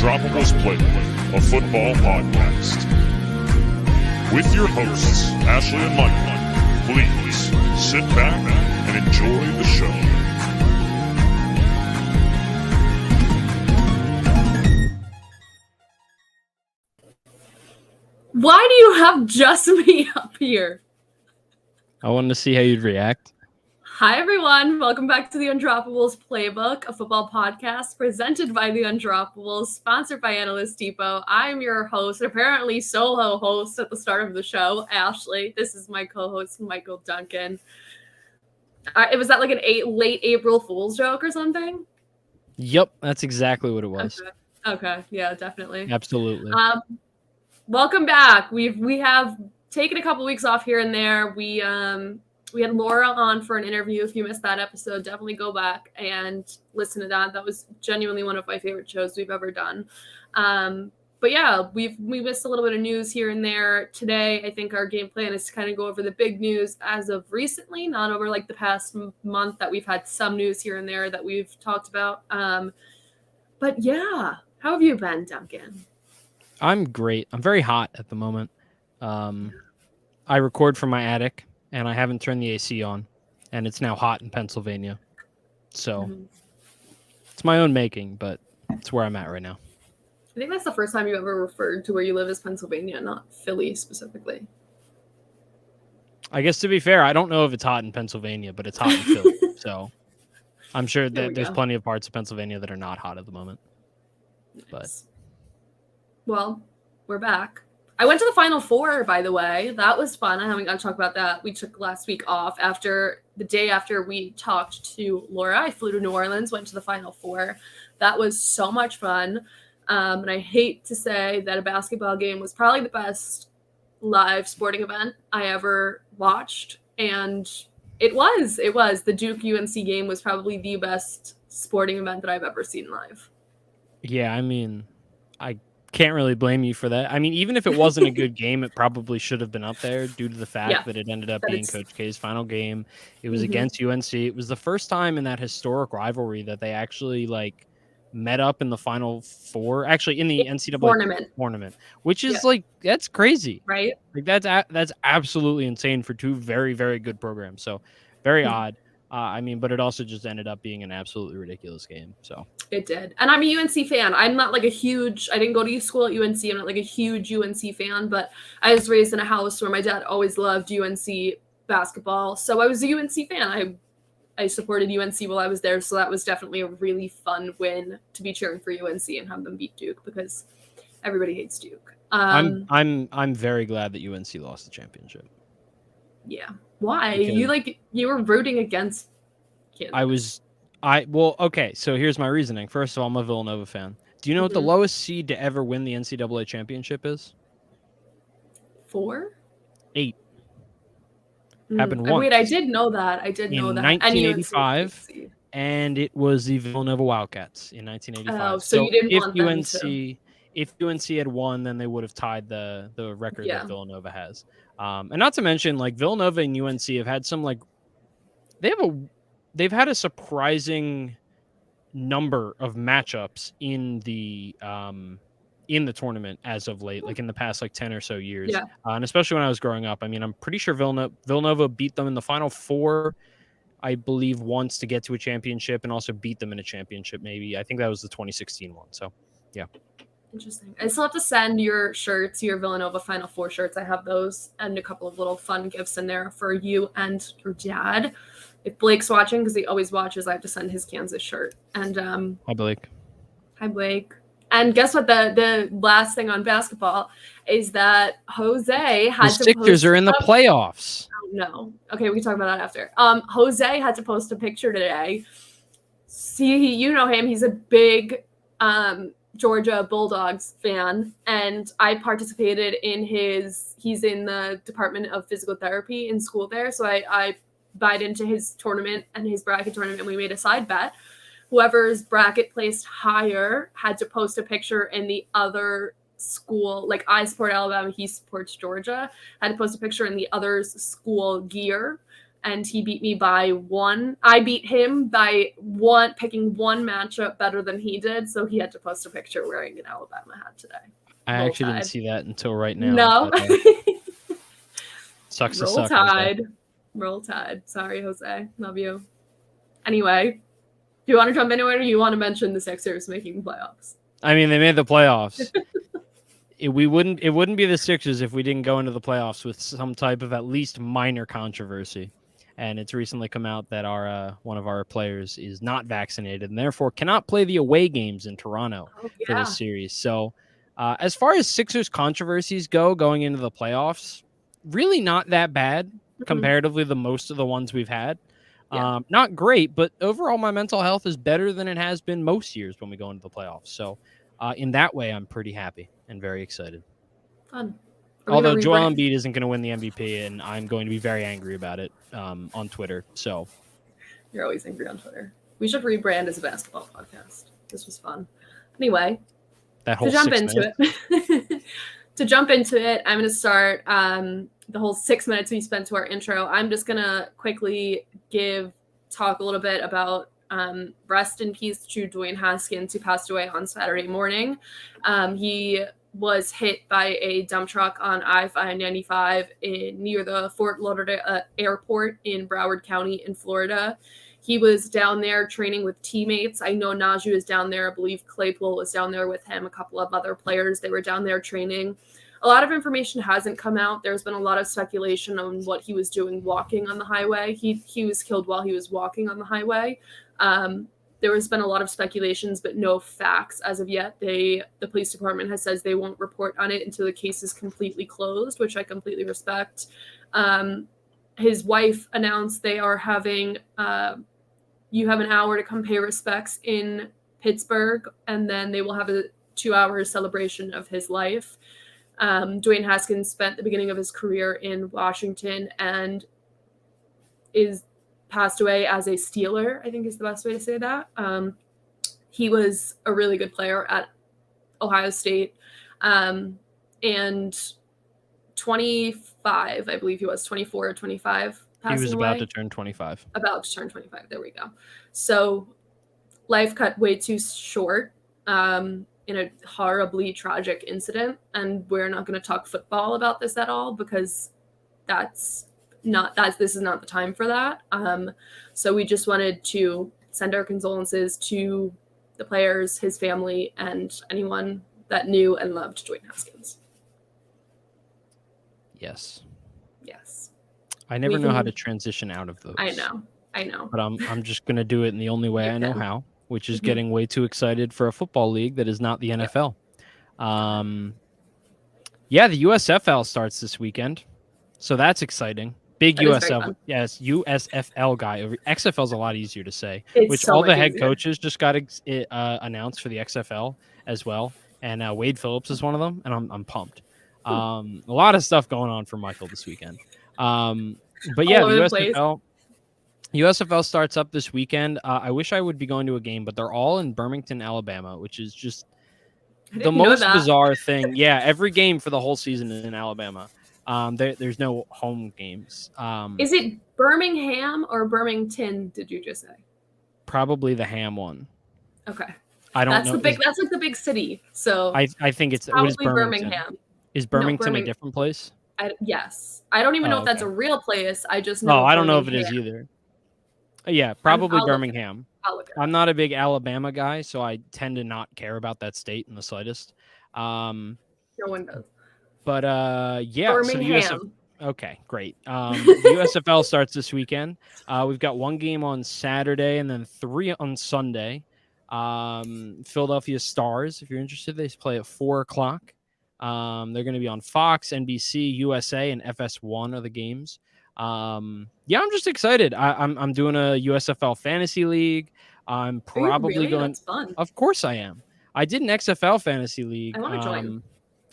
Undroppables Playbook, a football podcast. With your hosts, Ashley and Michael, please sit back and enjoy the show. Why do you have just me up here? I wanted to see how you'd react. Hi, everyone. Welcome back to the Undroppables Playbook, a football podcast presented by the Undroppables, sponsored by Analyst Depot. I'm your host, apparently solo host at the start of the show, Ashley. This is my co-host, Michael Duncan. Was that like late April Fool's joke or something? Yep, that's exactly what it was. Okay. Yeah, definitely. Absolutely. Welcome back. We have taken a couple weeks off here and there. We had Laura on for an interview. If you missed that episode, definitely go back and listen to that. That was genuinely one of my favorite shows we've ever done. But yeah, we missed a little bit of news here and there. Today, I think our game plan is to kind of go over the big news as of recently, not over like the past month that we've had some news here and there that we've talked about. But yeah, how have you been, Duncan? I'm great. I'm very hot at the moment. I record from my attic, and I haven't turned the AC on, and it's now hot in Pennsylvania. So It's my own making, but it's where I'm at right now. I think that's the first time you ever referred to where you live as Pennsylvania, not Philly specifically. I guess to be fair, I don't know if it's hot in Pennsylvania, but it's hot in Philly. So I'm sure that there's plenty of parts of Pennsylvania that are not hot at the moment. Nice. But well, we're back. I went to the Final Four, by the way. That was fun. I haven't got to talk about that. We took last week off the day after we talked to Laura. I flew to New Orleans, went to the Final Four. That was so much fun. And I hate to say that a basketball game was probably the best live sporting event I ever watched. And it was. The Duke-UNC game was probably the best sporting event that I've ever seen live. yeah, I mean, I can't really blame you for that. I mean, even if it wasn't a good game, it probably should have been up there due to the fact that it ended up being Coach K's final game. It was against UNC. It was the first time in that historic rivalry that they actually met up in the Final Four, actually in the NCAA tournament, which is that's crazy, right? Like that's absolutely insane for two very, very good programs. So very odd. I mean, but it also just ended up being an absolutely ridiculous game. So it did. And I'm a UNC fan. I'm not I didn't go to school at UNC. I'm not a huge UNC fan, but I was raised in a house where my dad always loved UNC basketball. So I was a UNC fan. I supported UNC while I was there. So that was definitely a really fun win to be cheering for UNC and have them beat Duke because everybody hates Duke. I'm very glad that UNC lost the championship. Yeah. Why? Because you were rooting against Kansas. Okay, so here's my reasoning. First of all, I'm a Villanova fan. Do you know what the lowest seed to ever win the NCAA championship is? 4? 8. Happened once. Wait, I did know that. In 1985, and it was the Villanova Wildcats in 1985. Oh, so you didn't want them to. If UNC had won, then they would have tied the record that Villanova has. And not to mention, Villanova and UNC have had some they've had a surprising number of matchups in the tournament as of late, in the past 10 or so years. Yeah. And especially when I was growing up. I mean, I'm pretty sure Villanova beat them in the Final Four, I believe, once to get to a championship, and also beat them in a championship maybe. I think that was the 2016 one. So, yeah. Interesting. I still have to send your shirts, your Villanova Final Four shirts. I have those and a couple of little fun gifts in there for you and your dad. If Blake's watching, because he always watches, I have to send his Kansas shirt. And Hi, Blake. Hi, Blake. And guess what? The last thing on basketball is that Jose had to Sixers are in the playoffs. Oh, no. Okay, we can talk about that after. Jose had to post a picture today. See, you know him. He's a big Georgia Bulldogs fan, and I participated in he's in the Department of Physical Therapy in school there, so I bought into his tournament and his bracket tournament, and we made a side bet. Whoever's bracket placed higher had to post a picture in the other school, I support Alabama, he supports Georgia, had to post a picture in the other's school gear, and he beat me by 1. I beat him by 1, picking one matchup better than he did, so he had to post a picture wearing an Alabama hat today. I Roll actually Tide. didn't see that until right now. No. But, sucks to Roll suck. Tide. Roll Tide. Sorry, Jose. Love you. Anyway, do you want to jump into it, or you want to mention the Sixers making playoffs? I mean, they made the playoffs. It wouldn't be the Sixers if we didn't go into the playoffs with some type of at least minor controversy. And it's recently come out that our one of our players is not vaccinated and therefore cannot play the away games in Toronto for this series. So as far as Sixers controversies go going into the playoffs, really not that bad comparatively to most of the ones we've had. Yeah. Not great, but overall my mental health is better than it has been most years when we go into the playoffs. So in that way, I'm pretty happy and very excited. Fun. Although Joel Embiid isn't going to win the MVP, and I'm going to be very angry about it on Twitter. So you're always angry on Twitter. We should rebrand as a basketball podcast. This was fun. Anyway, that whole to jump into it, I'm going to start the whole 6 minutes we spent to our intro. I'm just going to quickly talk a little bit about rest in peace to Dwayne Haskins, who passed away on Saturday morning. He was hit by a dump truck on I-595 near the Fort Lauderdale Airport in Broward County in Florida. He was down there training with teammates. I know Najee was down there. I believe Claypool was down there with him, a couple of other players. They were down there training. A lot of information hasn't come out. There's been a lot of speculation on what he was doing walking on the highway. He was killed while he was walking on the highway. There has been a lot of speculations, but no facts as of yet. The police department has said they won't report on it until the case is completely closed, which I completely respect. His wife announced they are having you have an hour to come pay respects in Pittsburgh, and then they will have a 2-hour celebration of his life. Dwayne Haskins spent the beginning of his career in Washington and passed away as a Steeler, I think is the best way to say that. He was a really good player at Ohio State. And 25, I believe he was 24 or 25. He was about to turn 25. About to turn 25. There we go. So life cut way too short in a horribly tragic incident. And we're not going to talk football about this at all because this is not the time for that. So we just wanted to send our condolences to the players, his family, and anyone that knew and loved Dwayne Haskins. Yes. Yes. I never know how to transition out of those. I know. But I'm just going to do it in the only way I know how, which is getting way too excited for a football league that is not the NFL. The USFL starts this weekend. So that's exciting. Big USFL, yes, USFL guy. XFL is a lot easier to say, all the head coaches just got announced for the XFL as well. And Wade Phillips is one of them, and I'm pumped. A lot of stuff going on for Michael this weekend. But yeah, the USFL starts up this weekend. I wish I would be going to a game, but they're all in Birmingham, Alabama, which is just the most bizarre thing. Yeah, every game for the whole season is in Alabama. There's no home games. Is it Birmingham or Birmingham? Did you just say? Probably the ham one. Okay, I don't know. That's like the big city. So I think it's probably Birmingham. Is Birmingham a different place? Yes, I don't even know if that's a real place. I just know. Oh, I don't know if it is either. Yeah, probably Birmingham. I'm not a big Alabama guy, so I tend to not care about that state in the slightest. No one does. But yeah, Birmingham. Okay, great. The USFL starts this weekend. We've got one game on Saturday and then 3 on Sunday. Philadelphia Stars, if you're interested, they play at 4:00. They're going to be on Fox, NBC, USA, and FS1 are the games. I'm just excited. I'm doing a USFL fantasy league. I'm probably going. That's fun. Of course I am. I did an XFL fantasy league. I want to join.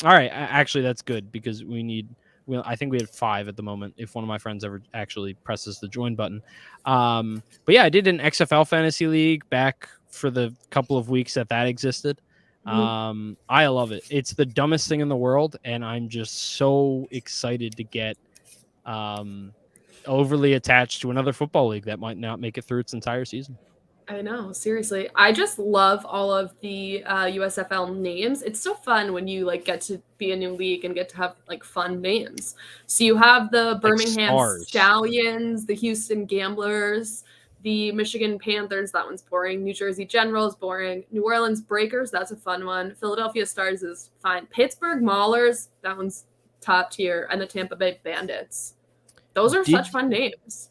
All right, actually, that's good because I think we had 5 at the moment. If one of my friends ever actually presses the join button, but yeah, I did an XFL fantasy league back for the couple of weeks that existed. I love it. It's the dumbest thing in the world, and I'm just so excited to get overly attached to another football league that might not make it through its entire season. I know, seriously. I just love all of the USFL names. It's so fun when you like get to be a new league and get to have like fun names. So you have the Birmingham Stallions, the Houston Gamblers, the Michigan Panthers. That one's boring. New Jersey Generals, boring. New Orleans Breakers. That's a fun one. Philadelphia Stars is fine. Pittsburgh Maulers. That one's top tier. And the Tampa Bay Bandits. Those are such fun names.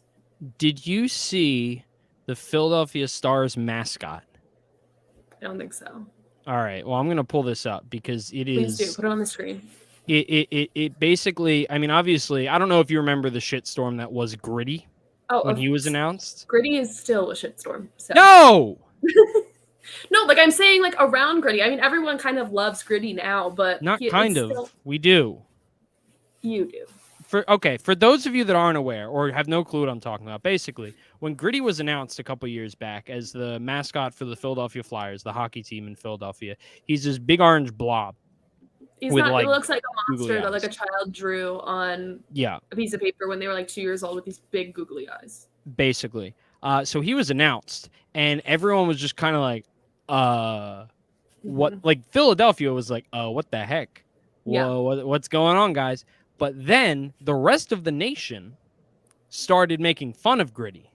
Did you see the Philadelphia Stars mascot? I don't think so. All right. Well, I'm going to pull this up because it is. Please do. Put it on the screen. It basically, I mean, obviously, I don't know if you remember the shitstorm that was Gritty when he was announced. Gritty is still a shitstorm. So. No! No, like I'm saying, like around Gritty. I mean, everyone kind of loves Gritty now, but not kind of. Still... We do. You do. For those of you that aren't aware or have no clue what I'm talking about, basically, when Gritty was announced a couple years back as the mascot for the Philadelphia Flyers, the hockey team in Philadelphia, he's this big orange blob. He's not. Like, it looks like a monster that like a child drew on a piece of paper when they were like 2 years old with these big googly eyes. Basically, so he was announced, and everyone was just kind of like, what? Like Philadelphia was like, what the heck? Whoa, what's going on, guys? But then the rest of the nation started making fun of Gritty.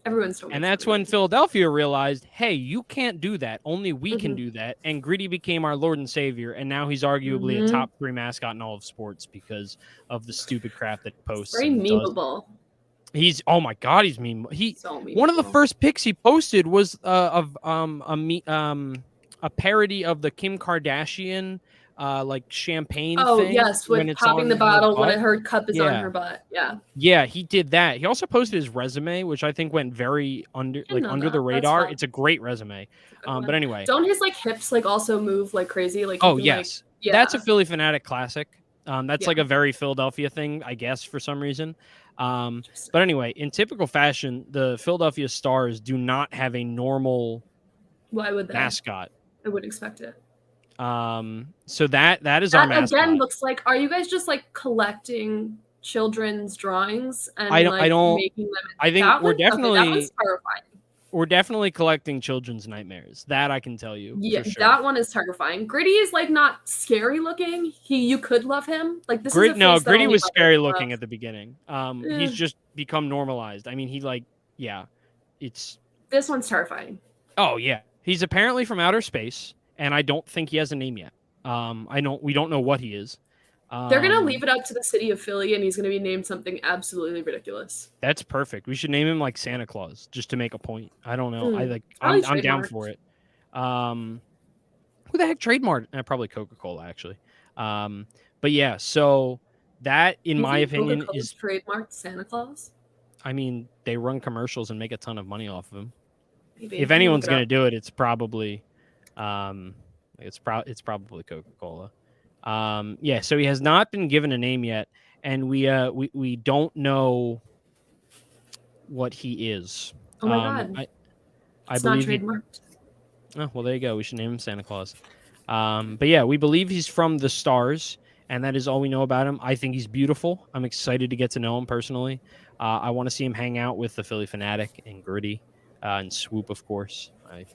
Everyone's still. And that's when Philadelphia realized, hey, you can't do that. Only we can do that. And Gritty became our Lord and Savior. And now he's arguably a top 3 mascot in all of sports because of the stupid crap that he posts. Very memeable. He's, oh my God, he's memeable. So memeable. One of the first pics he posted was a parody of the Kim Kardashian like champagne thing. Oh, yes, with popping the bottle when her cup is on her butt. Yeah. Yeah, he did that. He also posted his resume, which I think went very under the radar. It's a great resume. But anyway. Don't his like hips like also move like crazy? Like yes. Like, that's a Philly Fanatic classic. That's like a very Philadelphia thing, I guess, for some reason. But anyway, in typical fashion, the Philadelphia Stars do not have a normal mascot. I wouldn't expect it. So that is our mascot. Again looks like, are you guys just like collecting children's drawings and I don't making them? I think we're definitely that one's terrifying. We're definitely collecting children's nightmares. That I can tell you. Yeah, for sure. That one is terrifying. Gritty is like not scary looking. You could love him. Like this is a Gritty was scary looking at the beginning. He's just become normalized. I mean, this one's terrifying. Oh yeah. He's apparently from outer space. And I don't think he has a name yet. We don't know what he is. They're gonna leave it up to the city of Philly, and he's gonna be named something absolutely ridiculous. That's perfect. We should name him like Santa Claus, just to make a point. I don't know. I'm down for it. Who the heck trademarked? Probably Coca-Cola, actually. But yeah, so that, in my opinion, Coca-Cola's trademarked Santa Claus. I mean, they run commercials and make a ton of money off of them. Maybe. If anyone's gonna do it, it's probably. It's probably Coca-Cola. So he has not been given a name yet, and we don't know what he is. Oh my God! I it's believe not trademarked. Oh well, there you go. We should name him Santa Claus. But yeah, we believe he's from the Stars, and that is all we know about him. I think he's beautiful. I'm excited to get to know him personally. I want to see him hang out with the Philly Fanatic and Gritty. And Swoop, of course,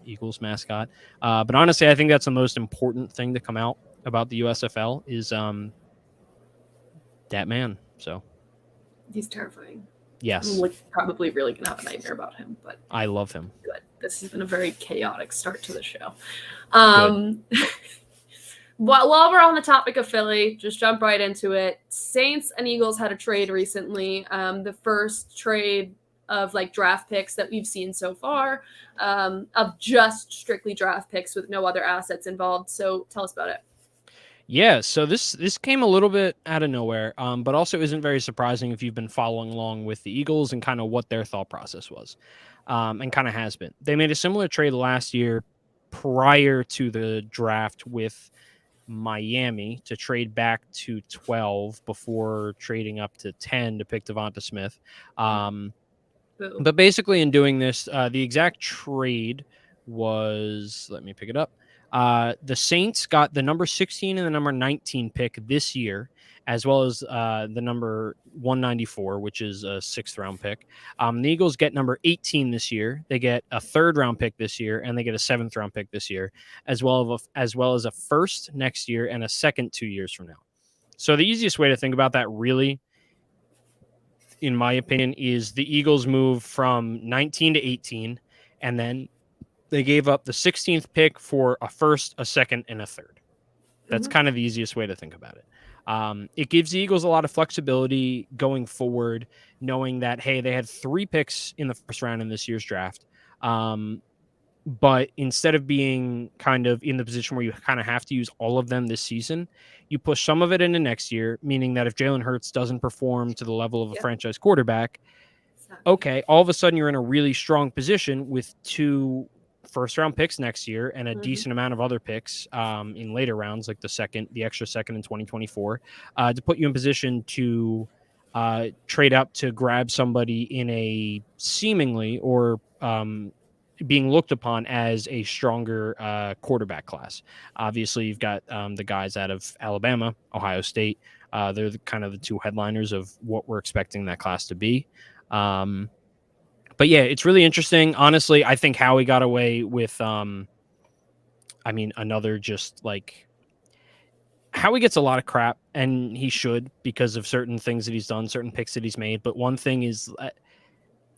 Eagles mascot. But honestly, I think that's the most important thing to come out about the USFL is that man. So he's terrifying. Yes, I'm probably really gonna have a nightmare about him. But I love him. Good. This has been a very chaotic start to the show. While we're on the topic of Philly, just jump right into it. Saints and Eagles had a trade recently. The first trade of like draft picks that we've seen so far, of just strictly draft picks with no other assets involved. So tell us about it. Yeah, so this came a little bit out of nowhere, but also isn't very surprising if you've been following along with the Eagles and kind of what their thought process was, and kind of has been. They made a similar trade last year prior to the draft with Miami to trade back to 12 before trading up to 10 to pick Devonta Smith. But basically in doing this, the exact trade was, let me pick it up. The Saints got the number 16 and the number 19 pick this year, as well as the number 194, which is a 6th-round pick. The Eagles get number 18 this year. They get a 3rd-round pick this year, and they get a 7th-round pick this year, as well as a 1st next year and a 2nd 2 years from now. So the easiest way to think about that, really, in my opinion, is the Eagles move from 19 to 18, and then they gave up the 16th pick for a 1st, a 2nd, and a 3rd. That's kind of the easiest way to think about it. It gives the Eagles a lot of flexibility going forward, knowing that, hey, they had 3 picks in the 1st round in this year's draft. But instead of being kind of in the position where you kind of have to use all of them this season, you push some of it into next year, meaning that if Jalen Hurts doesn't perform to the level of a franchise quarterback, okay, all of a sudden you're in a really strong position with 2 first-round picks next year and a decent amount of other picks in later rounds, like the extra second in 2024, to put you in position to trade up to grab somebody in a seemingly or being looked upon as a stronger quarterback class. Obviously, you've got the guys out of Alabama, Ohio State. They're kind of the 2 headliners of what we're expecting that class to be. But yeah, it's really interesting. Honestly, I think Howie got away with, another just like Howie gets a lot of crap, and he should, because of certain things that he's done, certain picks that he's made. But one thing is,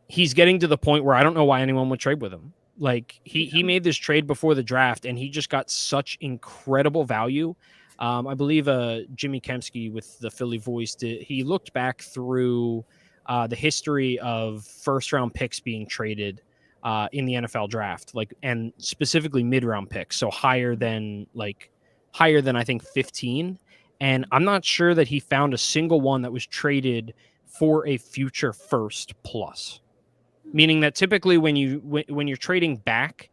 he's getting to the point where I don't know why anyone would trade with him. Like he made this trade before the draft, and he just got such incredible value. I believe Jimmy Kempski with the Philly Voice, he looked back through the history of 1st-round picks being traded in the NFL draft, and specifically mid-round picks, so higher than I think 15. And I'm not sure that he found a single one that was traded for a future 1st plus. Meaning that typically when you're trading back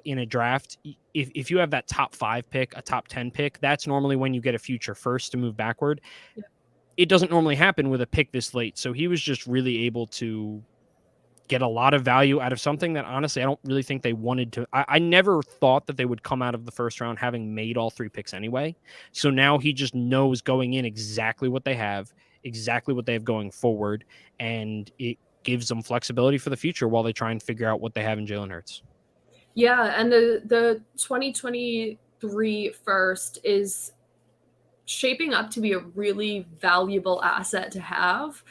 in a draft, if you have that top 5 pick, a top 10 pick, that's normally when you get a future 1st to move backward. Yeah. It doesn't normally happen with a pick this late. So he was just really able to get a lot of value out of something that, honestly, I don't really think they wanted to. I never thought that they would come out of the 1st round having made all 3 picks anyway. So now he just knows going in exactly what they have going forward, and it gives them flexibility for the future while they try and figure out what they have in Jalen Hurts. Yeah, and the 2023 1st is shaping up to be a really valuable asset to have.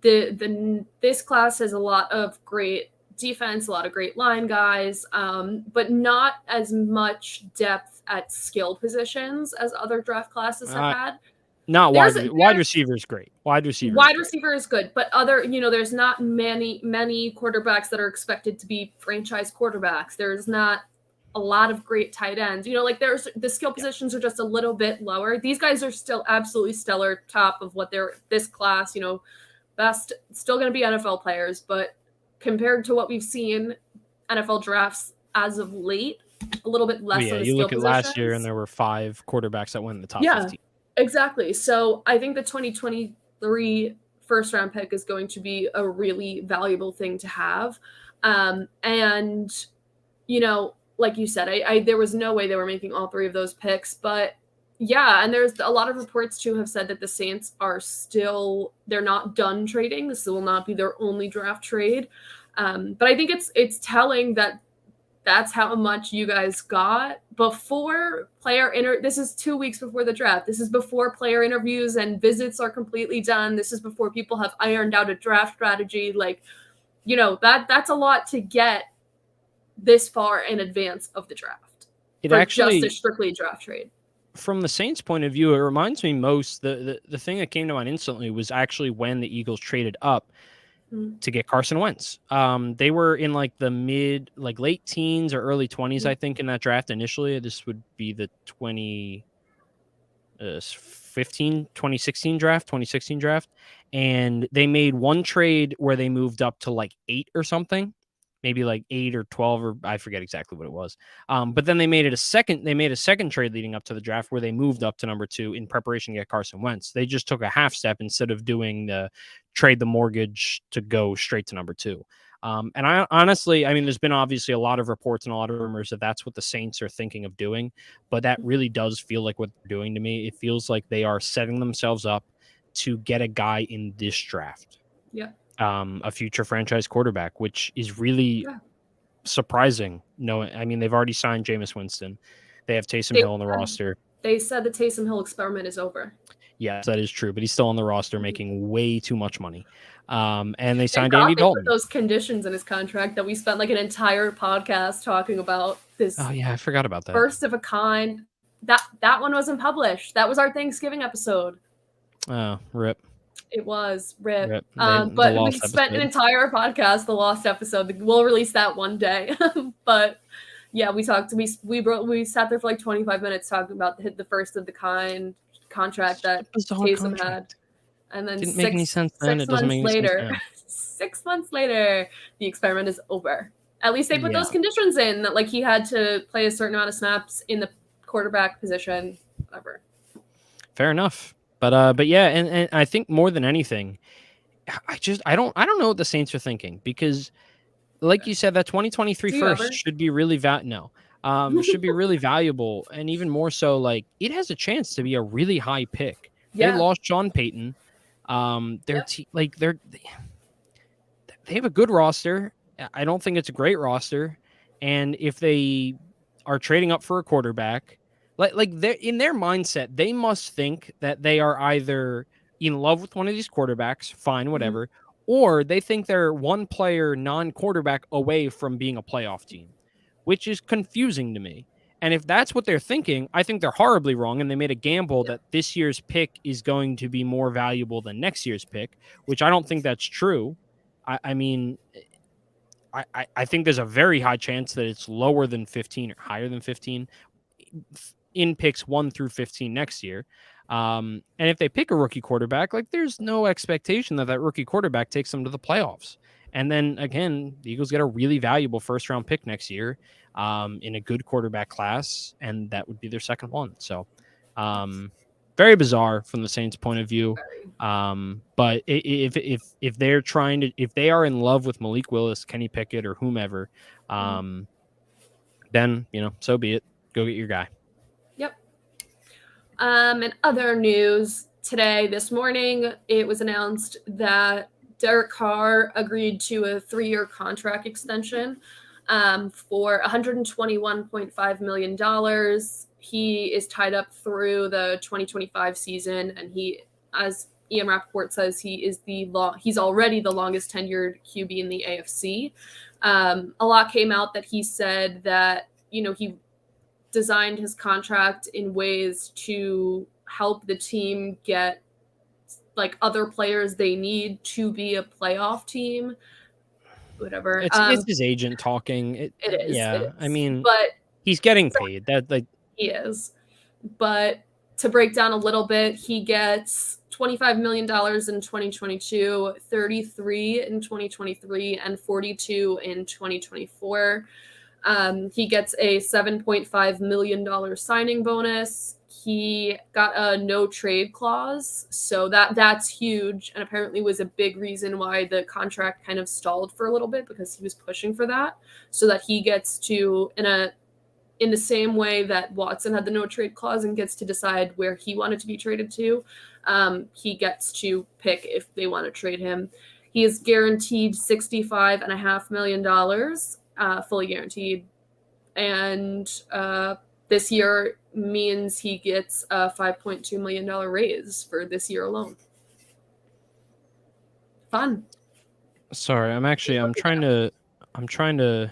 This class has a lot of great defense, a lot of great line guys, but not as much depth at skill positions as other draft classes have had. Not wide receiver is great. Wide receiver is good, but there's not many quarterbacks that are expected to be franchise quarterbacks. There's not a lot of great tight ends. There's the skill positions are just a little bit lower. These guys are still absolutely stellar, top of what they're this class. Best, still going to be NFL players, but compared to what we've seen NFL drafts as of late, a little bit less. Yeah, you look at last year, and there were 5 quarterbacks that went in the top 15. Exactly. So I think the 2023 1st-round pick is going to be a really valuable thing to have. And, like you said, there was no way they were making all 3 of those picks. But, yeah, and there's a lot of reports, too, have said that the Saints they're not done trading. This will not be their only draft trade. But I think it's telling that that's how much you guys got before this is 2 weeks before the draft. This is before player interviews and visits are completely done. This is before people have ironed out a draft strategy. That's a lot to get this far in advance of the draft. Just a strictly draft trade. From the Saints' point of view, it reminds me most, the thing that came to mind instantly was actually when the Eagles traded up to get Carson Wentz. They were in the late teens or early 20s, I think, in that draft initially. This would be the 2016 draft. And they made one trade where they moved up to 8 or something, maybe 8 or 12, or I forget exactly what it was. But then they made a second trade leading up to the draft where they moved up to number 2 in preparation to get Carson Wentz. They just took a half step instead of doing the trade the mortgage to go straight to number 2. And I honestly, I mean, there's been obviously a lot of reports and a lot of rumors that that's what the Saints are thinking of doing, but that really does feel like what they're doing to me. It feels like they are setting themselves up to get a guy in this draft. Yeah. A future franchise quarterback, which is really surprising. No, I mean, they've already signed Jameis Winston. They have Taysom Hill on the roster. They said the Taysom Hill experiment is over. Yes, that is true, but he's still on the roster making way too much money. And they signed Thank God Andy they Dalton. put those conditions in his contract that we spent like an entire podcast talking about. This Oh yeah, I forgot about that. First of a kind. That one wasn't published. That was our Thanksgiving episode. Oh, rip. It was rip. But we spent an entire podcast, the lost episode. We'll release that one day. But yeah, we sat there for like 25 minutes talking about the first of the kind contract that Taysom had. And then didn't make any sense then. It doesn't make any sense now. 6 months later, the experiment is over. At least they put those conditions in that, like, he had to play a certain amount of snaps in the quarterback position, whatever. Fair enough. But yeah, and I think more than anything, I don't know what the Saints are thinking, because like you said, that 2023 first should be really should be really valuable, and even more so, like, it has a chance to be a really high pick. They lost Sean Payton. They have a good roster. I don't think it's a great roster, and if they are trading up for a quarterback, like they're in their mindset, they must think that they are either in love with one of these quarterbacks, fine, whatever, or they think they're one player non-quarterback away from being a playoff team, which is confusing to me. And if that's what they're thinking, I think they're horribly wrong, and they made a gamble that this year's pick is going to be more valuable than next year's pick, which I don't think that's true. I mean, I think there's a very high chance that it's lower than 15 or higher than 15 in picks 1 through 15 next year. And if they pick a rookie quarterback, like, there's no expectation that rookie quarterback takes them to the playoffs. And then again, the Eagles get a really valuable first round pick next year in a good quarterback class, and that would be their second one. So very bizarre from the Saints' point of view. But if they're if they are in love with Malik Willis, Kenny Pickett, or whomever, then, so be it. Go get your guy. Yep. And other news this morning, it was announced that Derek Carr agreed to a 3-year contract extension for $121.5 million. He is tied up through the 2025 season, and he, as Ian Rappaport says, he's already the longest tenured QB in the AFC. A lot came out that he said that, he designed his contract in ways to help the team get, like, other players they need to be a playoff team, whatever. It's his agent talking. It is. Yeah, I mean, but he's getting paid. He is. But to break down a little bit, he gets $25 million in 2022, 33 in 2023, and 42 in 2024. He gets a $7.5 million signing bonus. He got a no trade clause, so that's huge, and apparently was a big reason why the contract kind of stalled for a little bit, because he was pushing for that, so that he gets to, in the same way that Watson had the no trade clause and gets to decide where he wanted to be traded to, he gets to pick if they want to trade him. He is guaranteed $65.5 million, fully guaranteed, and this year means he gets a $5.2 million raise for this year alone. Fun. Sorry, I'm trying to.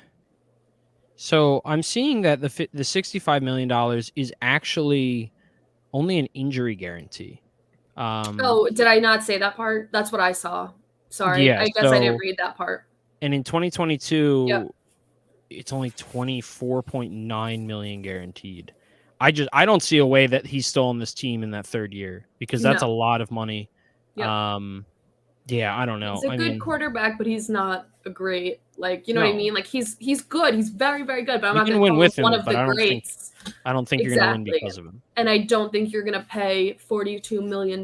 So I'm seeing that the $65 million is actually only an injury guarantee. Did I not say that part? That's what I saw. Sorry, yeah, I guess I didn't read that part. And in 2022, it's only $24.9 million guaranteed. I don't see a way that he's still on this team in that third year, because that's a lot of money. Yep. Yeah, I don't know. He's a good quarterback, but he's not a great, like, what I mean? Like, he's good. He's very, very good, but I'm not going to win with him, one of the greats. I don't think you're going to win because of him. And I don't think you're going to pay $42 million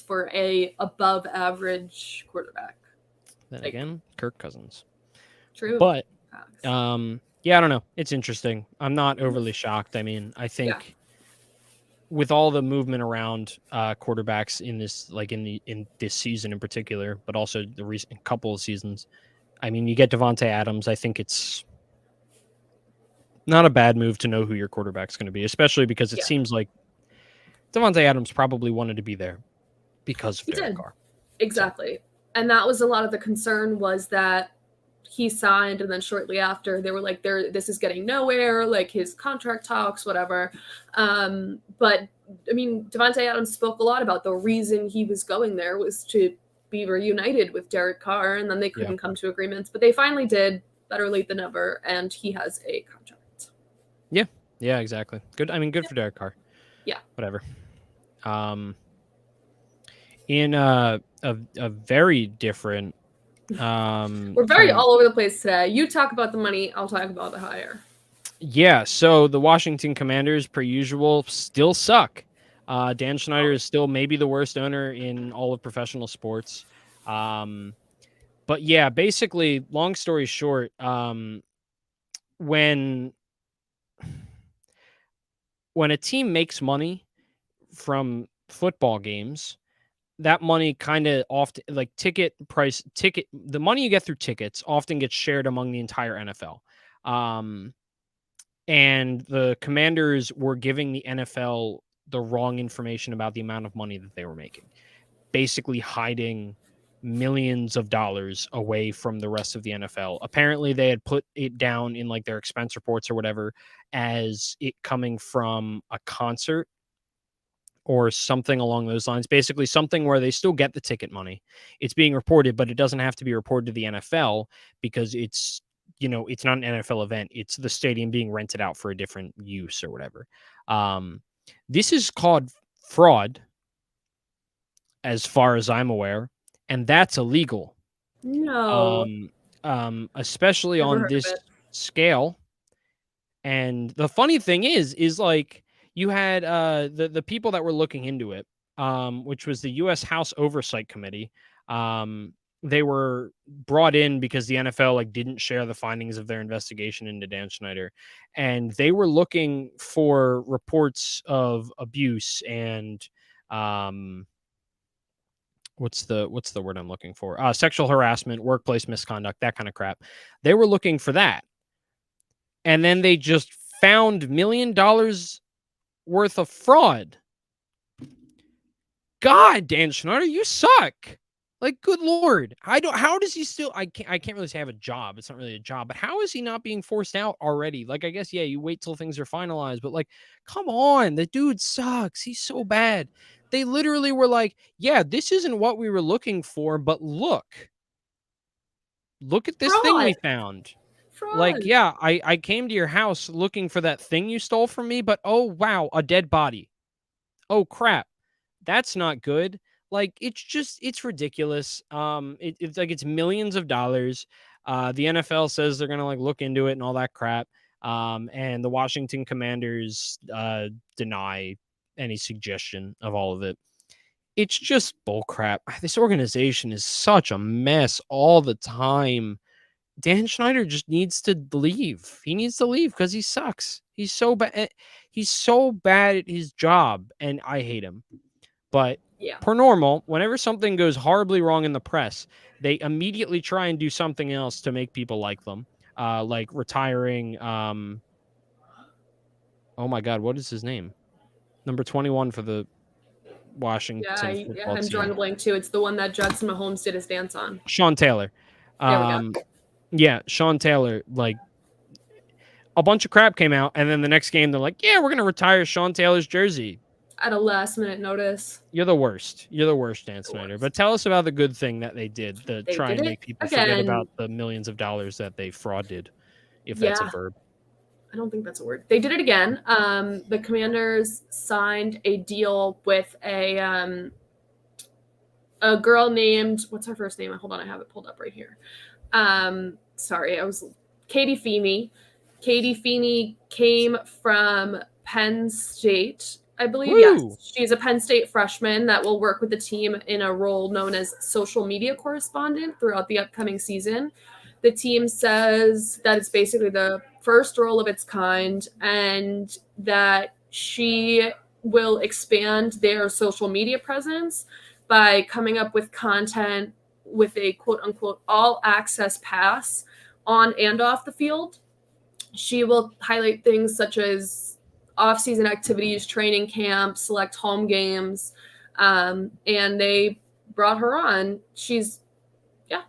for a above average quarterback. Then again, Kirk Cousins. True. But yeah, I don't know. It's interesting. I'm not overly shocked. I mean, I think with all the movement around quarterbacks in this, like in this season in particular, but also the recent couple of seasons, I mean, you get Devontae Adams. I think it's not a bad move to know who your quarterback's going to be, especially because it seems like Devontae Adams probably wanted to be there because of Derek Carr. Exactly. So. And that was a lot of the concern, was that he signed and then shortly after they were like, this is getting nowhere, like his contract talks, whatever. But I mean, Devontae Adams spoke a lot about the reason he was going there was to be reunited with Derek Carr, and then they couldn't come to agreements, but they finally did. Better late than never, and he has a contract. Yeah, exactly. Good. I mean, good for Derek Carr. Yeah. Whatever. In a very different we're very all over the place today. You talk about the money, I'll talk about the hire. Yeah, so the Washington Commanders, per usual, still suck. Dan Snyder is still maybe the worst owner in all of professional sports. But yeah, basically, long story short, when a team makes money from football games, that money kind of often, like the money you get through tickets often gets shared among the entire NFL. And the Commanders were giving the NFL the wrong information about the amount of money that they were making, basically hiding millions of dollars away from the rest of the NFL. Apparently they had put it down in like their expense reports or whatever as it coming from a concert or something along those lines. Basically something where they still get the ticket money. It's being reported, but it doesn't have to be reported to the NFL because it's not an NFL event. It's the stadium being rented out for a different use or whatever. This is called fraud, as far as I'm aware, and that's illegal. No. Especially on this scale. And the funny thing is like you had the people that were looking into it, which was the U.S. House Oversight Committee. They were brought in because the NFL like didn't share the findings of their investigation into Dan Snyder, and they were looking for reports of abuse and what's the word I'm looking for? Sexual harassment, workplace misconduct, that kind of crap. They were looking for that, and then they just found $1 million worth of fraud. God, Dan Snyder, you suck. Like, good Lord. How does he still, I can't really say have a job. It's not really a job, but how is he not being forced out already? Like, I guess, yeah, you wait till things are finalized, but like, come on, the dude sucks. He's so bad. They literally were like, yeah, this isn't what we were looking for, but look at this thing we found. Fraud. Like, yeah, I came to your house looking for that thing you stole from me, but oh, wow, a dead body. Oh, crap. That's not good. Like, it's ridiculous. It's like it's millions of dollars. The NFL says they're gonna like look into it and all that crap. And the Washington Commanders deny any suggestion of all of it. It's just bullcrap. This organization is such a mess all the time. Dan Snyder just needs to leave. He needs to leave because he sucks. He's so bad. He's so bad at his job, and I hate him. But per normal, whenever something goes horribly wrong in the press, they immediately try and do something else to make people like them. Like retiring. Oh my God, what is his name? Number 21 for the Washington football I'm drawing a blank too. It's the one that Judson Mahomes did his dance on. Sean Taylor. There we go. Yeah, Sean Taylor. Like, a bunch of crap came out, and then the next game they're like, yeah, we're going to retire Sean Taylor's jersey. At a last minute notice. You're the worst. You're the worst, Dan Snyder. But tell us about the good thing that they did to try and make people forget about the millions of dollars that they frauded, if that's a verb. I don't think that's a word. They did it again. The Commanders signed a deal with a girl named, what's her first name? Hold on, I have it pulled up right here. Katie Feeney. Katie Feeney came from Penn State, I believe. Woo! Yes, she's a Penn State freshman that will work with the team in a role known as social media correspondent throughout the upcoming season. The team says that it's basically the first role of its kind, and that she will expand their social media presence by coming up with content with a quote unquote all access pass on and off the field. She will highlight things such as off-season activities, training camps, select home games, and they brought her on. She's, yeah.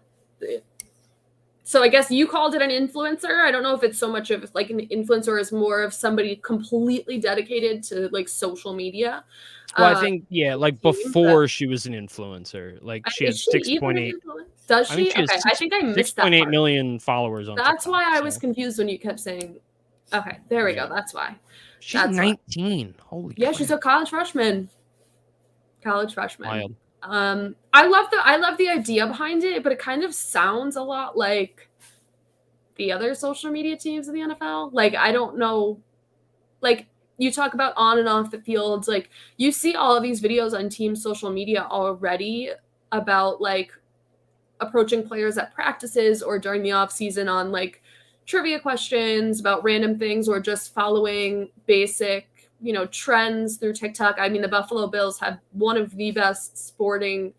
So I guess you called it an influencer. I don't know if it's so much of like an influencer as more of somebody completely dedicated to like social media. Well, I think like before she was an influencer, like she had 6.8. Does she? I mean, she okay, I think I missed that. 6.8 million followers on That's TikTok, why I was confused when you kept saying. Okay, there we go. That's why. She's 19. Holy. Yeah, she's a college freshman. Wild. I love the idea behind it, but it kind of sounds a lot like the other social media teams in the NFL. Like, I don't know, like you talk about on and off the fields, like you see all of these videos on team social media already about like approaching players at practices or during the off season on like trivia questions about random things, or just following basic, trends through TikTok. I mean, the Buffalo Bills have one of the best sporting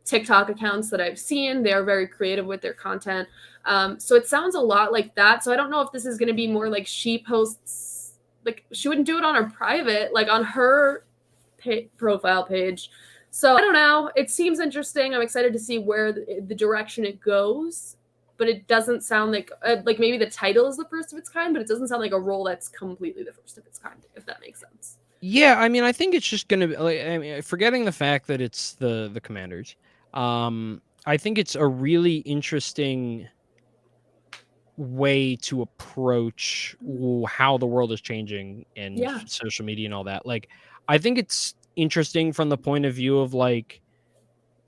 TikTok accounts that I've seen. They're very creative with their content. So it sounds a lot like that. So I don't know if this is going to be more like she posts, like she wouldn't do it on her private, like on her profile page. So I don't know. It seems interesting. I'm excited to see where the direction it goes. But it doesn't sound like maybe the title is the first of its kind, but it doesn't sound like a role that's completely the first of its kind, if that makes sense. Yeah, I mean, I think it's just going to be, like, I mean, forgetting the fact that it's the Commanders. I think it's a really interesting way to approach how the world is changing and social media and all that. Like, I think it's interesting from the point of view of like,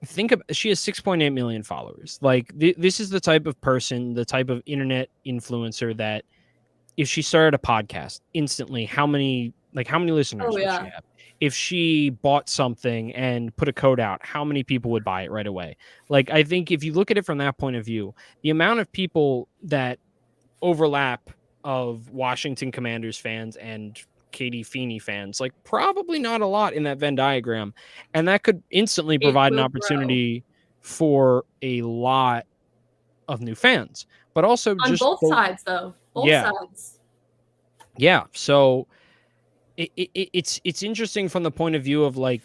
she has 6.8 million followers. Like this is the type of person, the type of internet influencer that if she started a podcast instantly, how many listeners would she have? If she bought something and put a code out, how many people would buy it right away? Like, I think if you look at it from that point of view, the amount of people that overlap of Washington Commanders fans and Katie Feeney fans, like probably not a lot in that Venn diagram. And that could instantly provide an opportunity for a lot of new fans, but also on both sides though. Both sides. Yeah. So it's interesting from the point of view of like,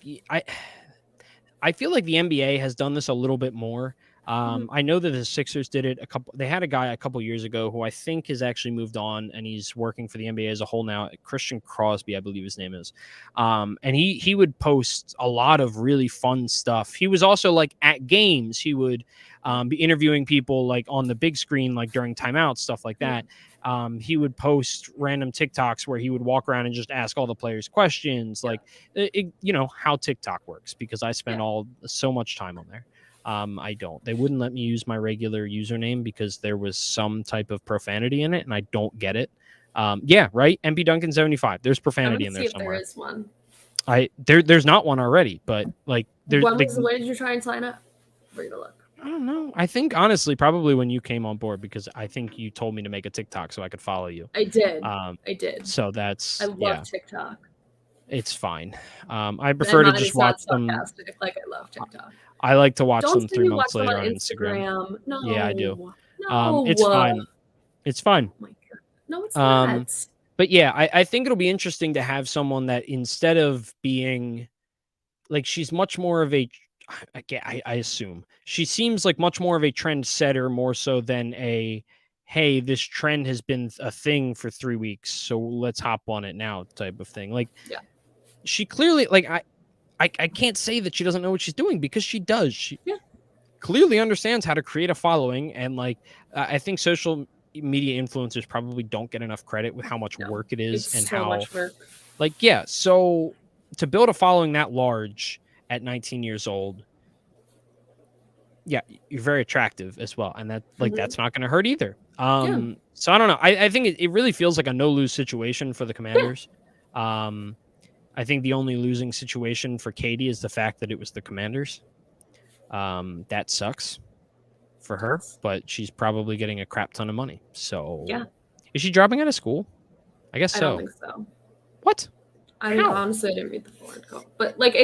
I feel like the NBA has done this a little bit more. I know that the Sixers did it they had a guy a couple years ago who I think has actually moved on and he's working for the NBA as a whole now. Christian Crosby, I believe his name is. And he would post a lot of really fun stuff. He was also like at games, he would be interviewing people like on the big screen, like during timeouts, stuff like that. He would post random TikToks where he would walk around and just ask all the players questions, like, how TikTok works, because I spend so much time on there. I don't. They wouldn't let me use my regular username because there was some type of profanity in it, and I don't get it. Yeah, right. MP Duncan 75. There's profanity in there somewhere. There is one. There's not one already, but like there's. When did you try and sign up? Where you to look? I don't know. I think honestly, probably when you came on board, because I think you told me to make a TikTok so I could follow you. I did. So that's. I love TikTok. It's fine. I prefer to just watch them. Like I love TikTok. I like to watch them 3 months later on Instagram. No. Yeah, I do. No. It's fine. It's fine. Oh my God. No, it's not. But yeah, I think it'll be interesting to have someone that instead of being like, she's much more of a, I assume she seems like much more of a trendsetter, more so than a, hey, this trend has been a thing for 3 weeks, so let's hop on it now type of thing. Like, she clearly, like, I can't say that she doesn't know what she's doing, because she does. She clearly understands how to create a following. And like, I think social media influencers probably don't get enough credit with how much work it is and so how much work. Like, so to build a following that large at 19 years old, you're very attractive as well. And that that's not going to hurt either. So I don't know. I think it really feels like a no-lose situation for the Commanders. I think the only losing situation for Katie is the fact that it was the Commanders. That sucks for her, but she's probably getting a crap ton of money. So yeah. Is she dropping out of school? I guess so. I don't think so. What? I honestly didn't read the full article. But like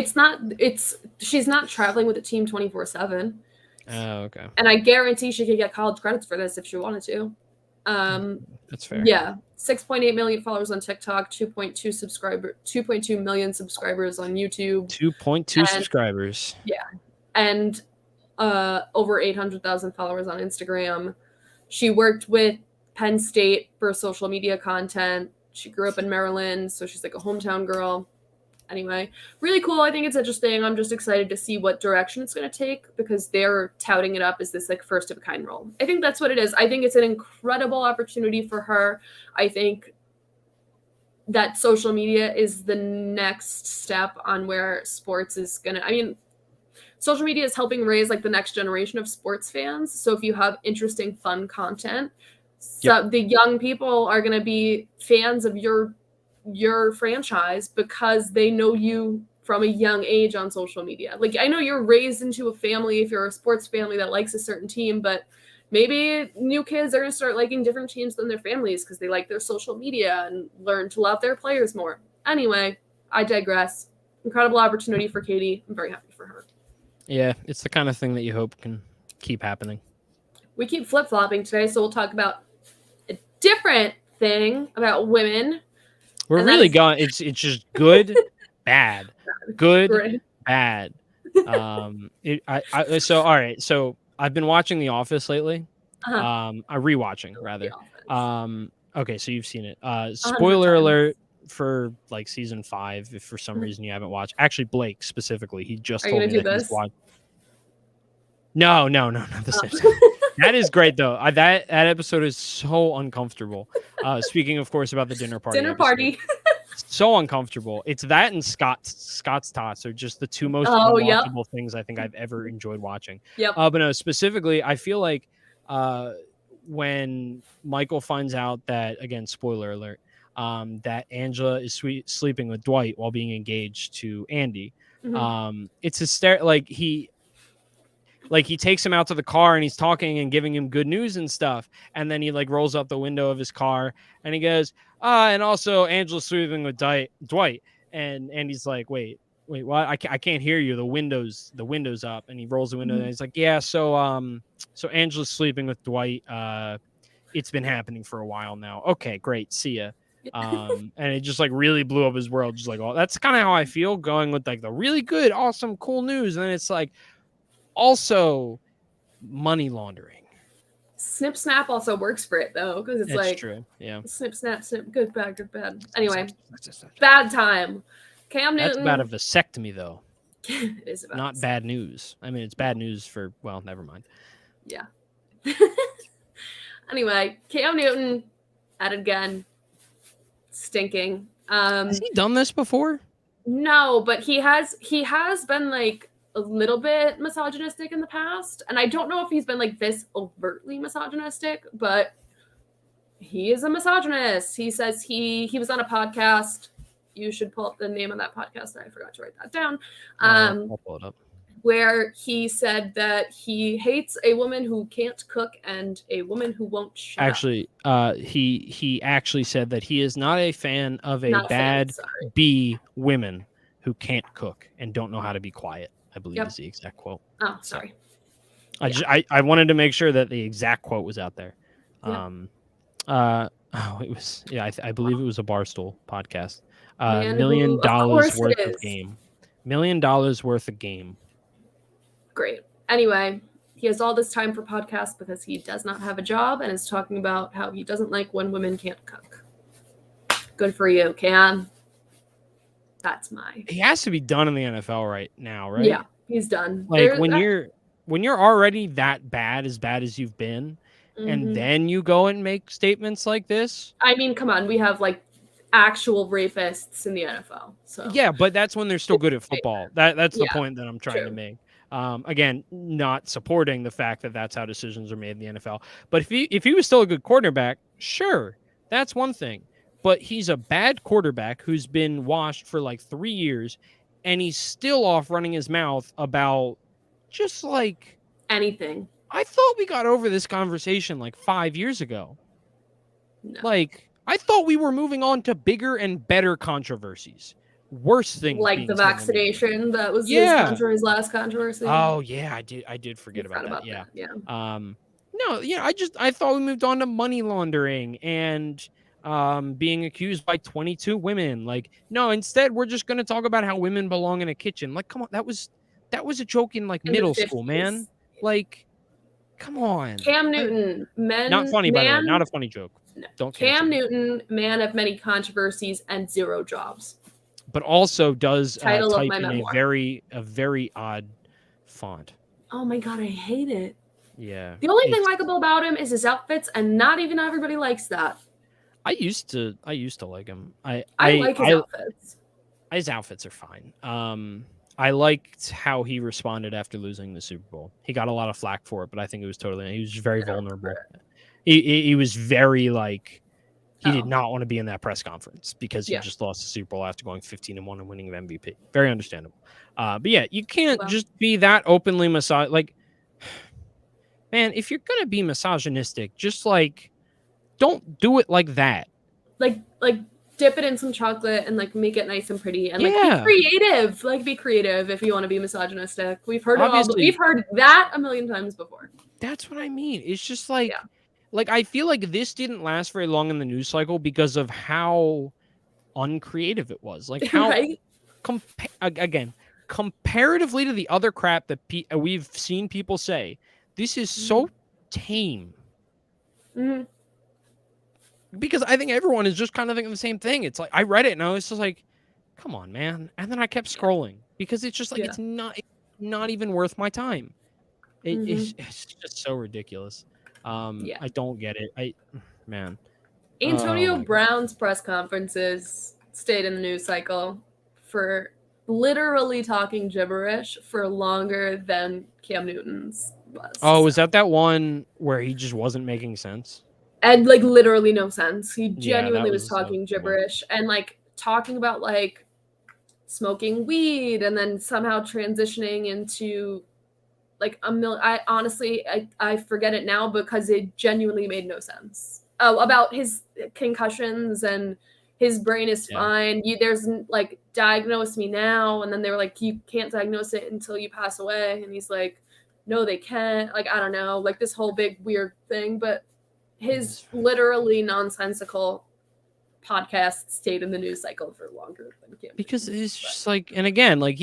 she's not traveling with the team 24/7. Oh, okay. And I guarantee she could get college credits for this if she wanted to. That's fair. Yeah. 6.8 million followers on TikTok, 2.2 million subscribers on YouTube. 2.2 subscribers. Yeah. And over 800,000 followers on Instagram. She worked with Penn State for social media content. She grew up in Maryland, so she's like a hometown girl. Anyway, really cool. I think it's interesting. I'm just excited to see what direction it's going to take because they're touting it up as this like first of a kind role. I think that's what it is. I think it's an incredible opportunity for her. I think that social media is the next step on where sports is going to, I mean, social media is helping raise like the next generation of sports fans. So if you have interesting, fun content, so the young people are going to be fans of your franchise because they know you from a young age on social media. Like I know you're raised into a family if you're a sports family that likes a certain team, but maybe new kids are going to start liking different teams than their families because they like their social media and learn to love their players more. Anyway, I digress. Incredible opportunity for Katie. I'm very happy for her. Yeah, it's the kind of thing that you hope can keep happening. We keep flip-flopping today, so we'll talk about a different thing about women. We're really going. It's just good, bad, good, bad. So all right. So I've been watching The Office lately. I'm rewatching rather. Okay, so you've seen it. Spoiler alert for like season 5. If for some reason you haven't watched, actually Blake specifically, he just told me that he's watched. No, not the Simpsons. That is great though. That episode is so uncomfortable. Speaking, of course, about the dinner party. So uncomfortable. It's that and Scott's Tots are just the two most unwatchable things I think I've ever enjoyed watching. Yep. But no, specifically, I feel like when Michael finds out that, again, spoiler alert, that Angela is sleeping with Dwight while being engaged to Andy. It's hysterical. Like he takes him out to the car and he's talking and giving him good news and stuff. And then he like rolls up the window of his car and he goes, and also Angela's sleeping with Dwight. And he's like, wait, what? I can't hear you. The window's up. And he rolls the window and he's like, yeah. So Angela's sleeping with Dwight. It's been happening for a while now. Okay, great. See ya. And it just like really blew up his world. Just like, oh, that's kind of how I feel going with like the really good, awesome, cool news. And then it's like, also money laundering. Snip snap also works for it though, because it's like true. Yeah. Snip snap, snip, good, bad, good, bad. Anyway, bad time. Cam Newton. That's bad of a vasectomy though. It is about not bad news. I mean, it's bad news for, well, never mind. Yeah. Anyway, Cam Newton at it again. Stinking. Has he done this before? No, but he has been like a little bit misogynistic in the past, and I don't know if he's been like this overtly misogynistic, but he is a misogynist. He says he was on a podcast. You should pull up the name of that podcast. I forgot to write that down. I'll pull it up. Where he said that he hates a woman who can't cook and a woman who won't shut actually he actually said that he is not a fan of bad B women who can't cook and don't know how to be quiet. I believe is the exact quote. Oh, sorry. I wanted to make sure that the exact quote was out there. Yeah. It was, I believe it was a Barstool podcast. $1 million worth of game. $1 million worth of game. Great. Anyway, he has all this time for podcasts because he does not have a job and is talking about how he doesn't like when women can't cook. Good for you, Cam. He has to be done in the NFL right now, right? Yeah, he's done. Like when you're already that bad as you've been, and then you go and make statements like this. I mean, come on, we have like actual rapists in the NFL. So yeah, but that's when they're still good at football. That's the point that I'm trying to make. Again, not supporting the fact that that's how decisions are made in the NFL. But if he was still a good quarterback, sure, that's one thing. But he's a bad quarterback who's been washed for like 3 years, and he's still off running his mouth about just like anything. I thought we got over this conversation like 5 years ago. No. Like, I thought we were moving on to bigger and better controversies. Worse things, like the vaccination that was his last controversy. Oh yeah, I did forget about that. Yeah. No, yeah, I thought we moved on to money laundering and being accused by 22 women. Like, no, instead we're just gonna talk about how women belong in a kitchen. Like, come on, that was a joke in like middle school, man. Like, come on. Cam Newton, not funny, by the way, not a funny joke. No. Don't Cam Newton, man of many controversies and 0 jobs. But also does type in memoir. a very odd font. Oh my god, I hate it. Yeah. The only thing likable about him is his outfits, and not even everybody likes that. I used to like him. I like his outfits. His outfits are fine. I liked how he responded after losing the Super Bowl. He got a lot of flack for it, but I think it was he was very vulnerable. He was very like, he did not want to be in that press conference because he just lost the Super Bowl after going 15-1 and winning the MVP. Very understandable. But yeah, you can't just be that openly like, man, if you're gonna be misogynistic, just like, don't do it like that. Like dip it in some chocolate and like make it nice and pretty and like be creative. Like be creative if you want to be misogynistic. We've heard we've heard that a million times before. That's what I mean. It's just like, like I feel like this didn't last very long in the news cycle because of how uncreative it was. Like how again, comparatively to the other crap that we've seen people say, this is so tame. Mm-hmm. Because I think everyone is just kind of thinking the same thing. It's like, I read it and I was just like, come on, man. And then I kept scrolling because it's just like, it's not even worth my time. It's just so ridiculous. I don't get it. Antonio Brown's press conferences stayed in the news cycle for literally talking gibberish for longer than Cam Newton's was. Oh, was that one where he just wasn't making sense? And like literally no sense. He genuinely was talking gibberish and like talking about like smoking weed and then somehow transitioning into like I forget it now because it genuinely made no sense. Oh, about his concussions and his brain is fine. There's like, diagnose me now. And then they were like, you can't diagnose it until you pass away. And he's like, no, they can't. Like, I don't know, like this whole big weird thing. But his literally nonsensical podcast stayed in the news cycle for longer than Cam because it's just like, and again, like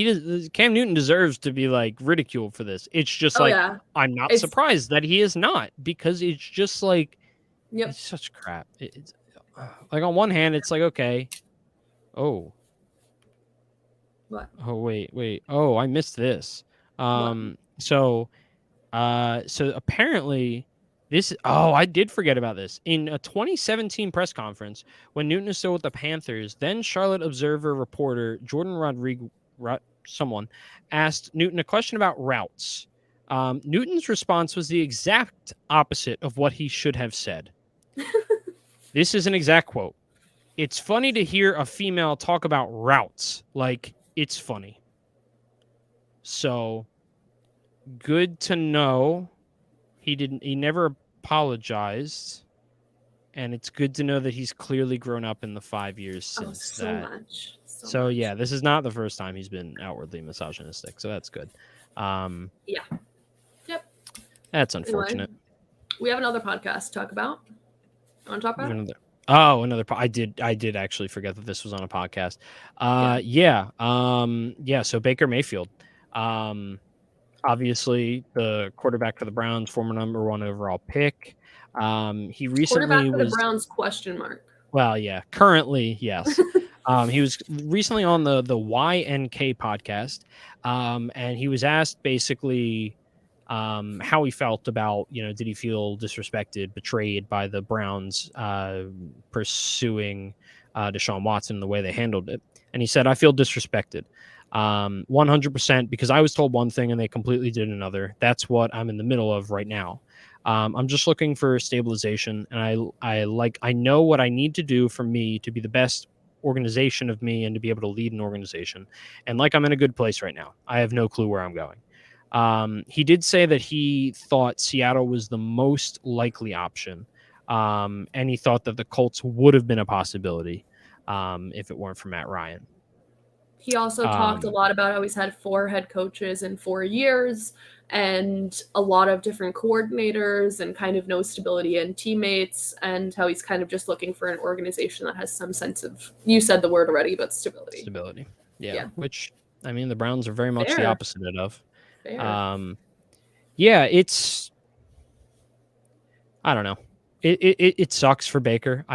Cam Newton deserves to be like ridiculed for this. It's just I'm not surprised that he is not, because it's just like, it's such crap. It's like, on one hand, it's like, okay, what? Oh wait. Oh, I missed this. So apparently. I did forget about this. In a 2017 press conference, when Newton is still with the Panthers, then Charlotte Observer reporter Jordan Rodriguez, someone, asked Newton a question about routes. Newton's response was the exact opposite of what he should have said. This is an exact quote. "It's funny to hear a female talk about routes. Like, it's funny." So, good to know. He never apologized, and it's good to know that he's clearly grown up in the 5 years since that. So much. Yeah, this is not the first time he's been outwardly misogynistic, so that's good. Yep. That's unfortunate. Anyway, we have another podcast to talk about. You want to talk about it? I did actually forget that this was on a podcast. So Baker Mayfield. Obviously, the quarterback for the Browns, former number 1 overall pick. He recently quarterback for the Browns ? Well, yeah, currently, yes. He was recently on the YNK podcast, and he was asked basically how he felt about, did he feel disrespected, betrayed by the Browns pursuing Deshaun Watson, the way they handled it. And he said, "I feel disrespected. 100%, because I was told one thing and they completely did another. That's what I'm in the middle of right now. I'm just looking for stabilization, and I know what I need to do for me to be the best organization of me and to be able to lead an organization. And like, I'm in a good place right now. I have no clue where I'm going." He did say that he thought Seattle was the most likely option, and he thought that the Colts would have been a possibility if it weren't for Matt Ryan. He also talked a lot about how he's had 4 head coaches in 4 years and a lot of different coordinators and kind of no stability in teammates, and how he's kind of just looking for an organization that has some sense of, you said the word already, but stability. Stability. Yeah. Which, I mean, the Browns are very much the opposite of. Fair. Yeah, it's, I don't know. It sucks for Baker.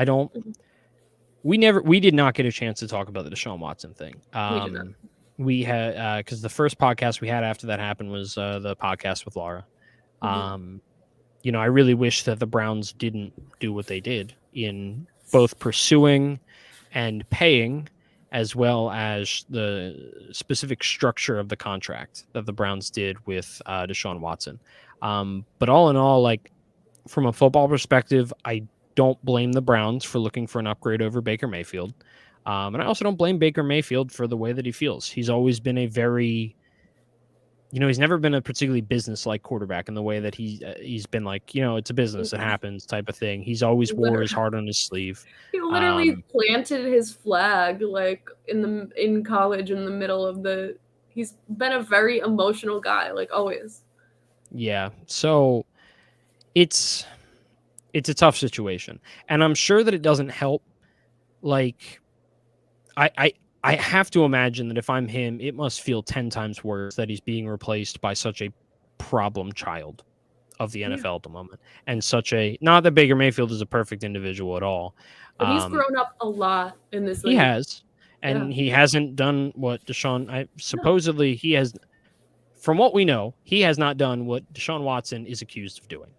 We did not get a chance to talk about the Deshaun Watson thing. We had, because the first podcast we had after that happened was the podcast with Laura. You know, I really wish that the Browns didn't do what they did in both pursuing and paying, as well as the specific structure of the contract that the Browns did with Deshaun Watson. But all in all, like, from a football perspective, I don't blame the Browns for looking for an upgrade over Baker Mayfield. And I also don't blame Baker Mayfield for the way that he feels. He's always been a very, you know, he's never been a particularly business-like quarterback in the way that he's been like, you know, it's a business, it happens type of thing. He's always wore his heart on his sleeve. He literally planted his flag like in college in the middle of the. He's been a very emotional guy, like always. Yeah, so it's a tough situation, and I'm sure that it doesn't help. Like, I have to imagine that if I'm him, it must feel 10 times worse that he's being replaced by such a problem child of the NFL at the moment, and such a, not that Baker Mayfield is a perfect individual at all, but he's grown up a lot in this league. He has, and he hasn't done what Deshaun. Supposedly he has, from what we know, he has not done what Deshaun Watson is accused of doing.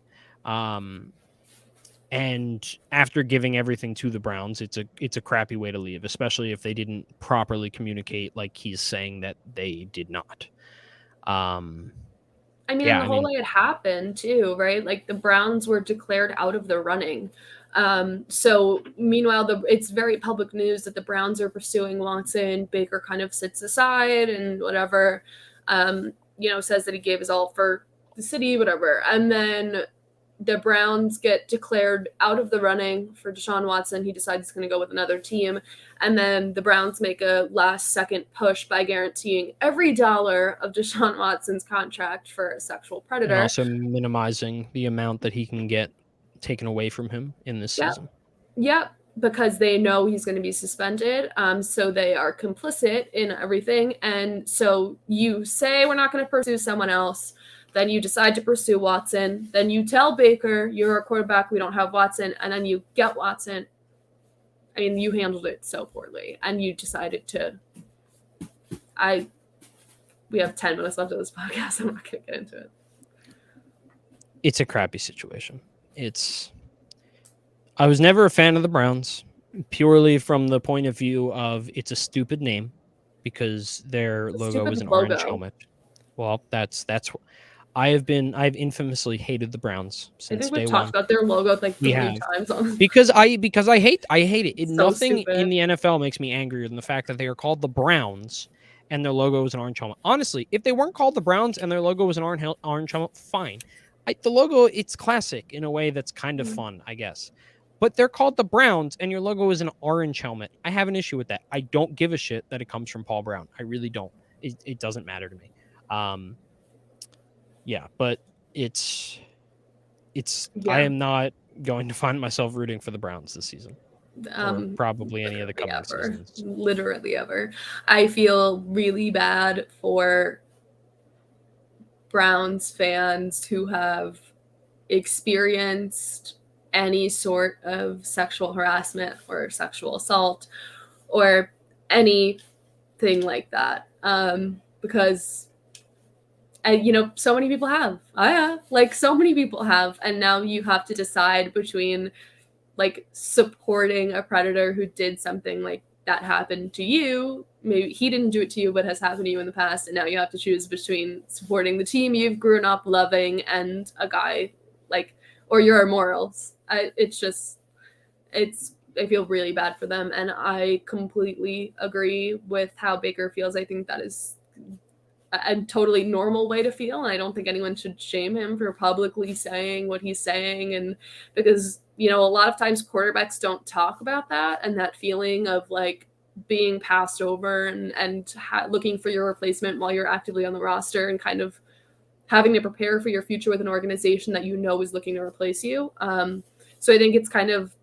And after giving everything to the Browns, it's a crappy way to leave, especially if they didn't properly communicate, like he's saying that they did not. I mean, the whole way it happened too, right? Like the Browns were declared out of the running. So meanwhile, it's very public news that the Browns are pursuing Watson. Baker kind of sits aside and whatever, you know, says that he gave his all for the city, whatever. And then the Browns get declared out of the running for Deshaun Watson. He decides he's going to go with another team. And then the Browns make a last-second push by guaranteeing every dollar of Deshaun Watson's contract for a sexual predator. And also minimizing the amount that he can get taken away from him in this season. Yep, because they know he's going to be suspended. So they are complicit in everything. And so you say we're not going to pursue someone else. Then you decide to pursue Watson. Then you tell Baker, you're a quarterback, we don't have Watson. And then you get Watson. I mean, you handled it so poorly. And you decided to... We have 10 minutes left of this podcast. I'm not going to get into it. It's a crappy situation. I was never a fan of the Browns, purely from the point of view of it's a stupid name because their logo is an orange helmet. Well, that's I've infamously hated the Browns since day one. I think we've talked about their logo like 3 times. Because I hate it. Nothing in the NFL makes me angrier than the fact that they are called the Browns and their logo is an orange helmet. Honestly, if they weren't called the Browns and their logo was an orange helmet, fine. The logo, it's classic in a way that's kind of fun, I guess. But they're called the Browns and your logo is an orange helmet. I have an issue with that. I don't give a shit that it comes from Paul Brown. I really don't. It doesn't matter to me. Yeah, but it's I am not going to find myself rooting for the Browns this season. Or probably any of the coming seasons. Literally ever. I feel really bad for Browns fans who have experienced any sort of sexual harassment or sexual assault or anything like that. Because you know, so many people have. So many people have. And now you have to decide between like supporting a predator who did something like that happened to you. Maybe he didn't do it to you, but has happened to you in the past. And now you have to choose between supporting the team you've grown up loving and a guy or your morals. I feel really bad for them. And I completely agree with how Baker feels. I think that is a totally normal way to feel, and I don't think anyone should shame him for publicly saying what he's saying. And because, you know, a lot of times quarterbacks don't talk about that, and that feeling of like being passed over and looking for your replacement while you're actively on the roster, and kind of having to prepare for your future with an organization that you know is looking to replace you. So I think it's kind of,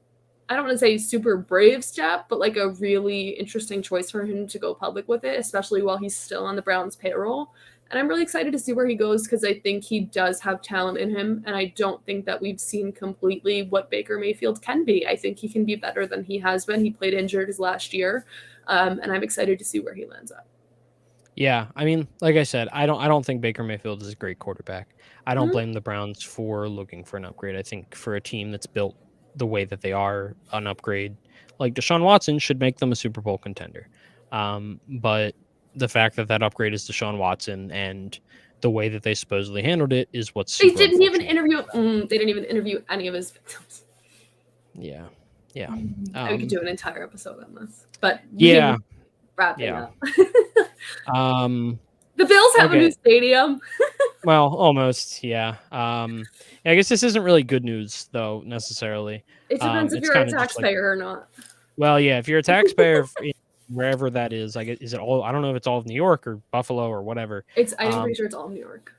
I don't want to say super brave step, but like a really interesting choice for him to go public with it, especially while he's still on the Browns payroll. And I'm really excited to see where he goes, because I think he does have talent in him. And I don't think that we've seen completely what Baker Mayfield can be. I think he can be better than he has been. He played injured his last year. And I'm excited to see where he lands up. Yeah, I mean, like I said, I don't think Baker Mayfield is a great quarterback. I don't Mhm. blame the Browns for looking for an upgrade. I think for a team that's built the way that they are, an upgrade like Deshaun Watson should make them a Super Bowl contender. But the fact that that upgrade is Deshaun Watson and the way that they supposedly handled it is what's They super didn't even unfortunate. interview. They didn't even interview any of his victims. Yeah, yeah, We could do an entire episode on this, but yeah, wrapping yeah. up. The Bills have a new stadium. Well, almost, yeah. I guess this isn't really good news, though, necessarily. It depends if It's you're a kind of just like, taxpayer or not. well, yeah, if you're a taxpayer, wherever that is, I guess, is it all? I don't know if it's all of New York or Buffalo or whatever. I'm pretty sure it's all New York.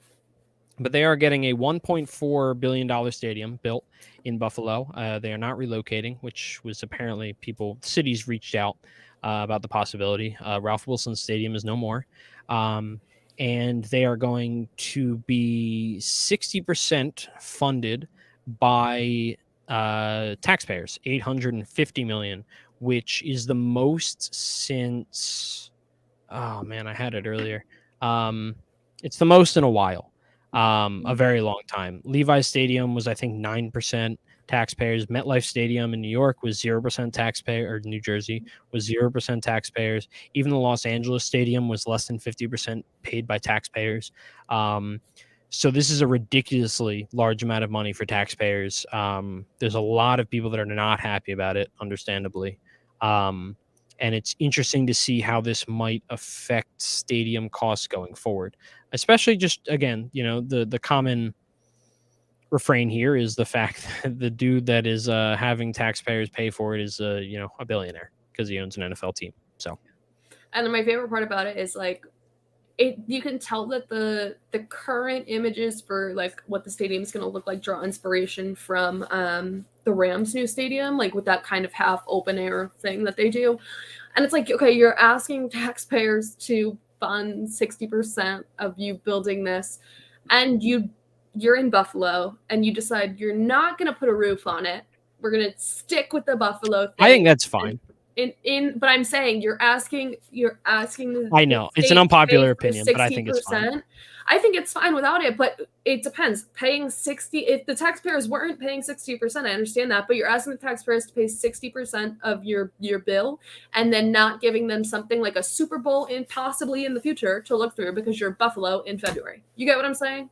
But they are getting a $1.4 billion stadium built in Buffalo. They are not relocating, which was apparently cities reached out about the possibility. Ralph Wilson Stadium is no more. And they are going to be 60% funded by taxpayers, $850 million, which is the most since, oh man, I had it earlier. It's the most in a while. A very long time. Levi's Stadium was, I think, 9% taxpayers. MetLife Stadium in New York was 0% taxpayer, or New Jersey was 0% taxpayers. Even the Los Angeles Stadium was less than 50% paid by taxpayers. So this is a ridiculously large amount of money for taxpayers. There's a lot of people that are not happy about it, understandably. And it's interesting to see how this might affect stadium costs going forward. Especially just, again, you know, the common refrain here is the fact that the dude that is having taxpayers pay for it is, you know, a billionaire because he owns an NFL team. So, and then my favorite part about it is like, you can tell that the current images for like what the stadium is going to look like draw inspiration from the Rams' new stadium, like with that kind of half open air thing that they do. And it's like, okay, you're asking taxpayers to fund 60% of you building this, and you're in Buffalo, and you decide you're not going to put a roof on it. We're going to stick with the Buffalo thing. I think that's fine. But I'm saying you're asking I know it's an unpopular opinion, but I think it's fine. I think it's fine without it, but it depends. Paying 60, if the taxpayers weren't paying 60%, I understand that, but you're asking the taxpayers to pay 60% of your bill and then not giving them something like a Super Bowl possibly in the future to look through because you're Buffalo in February. You get what I'm saying?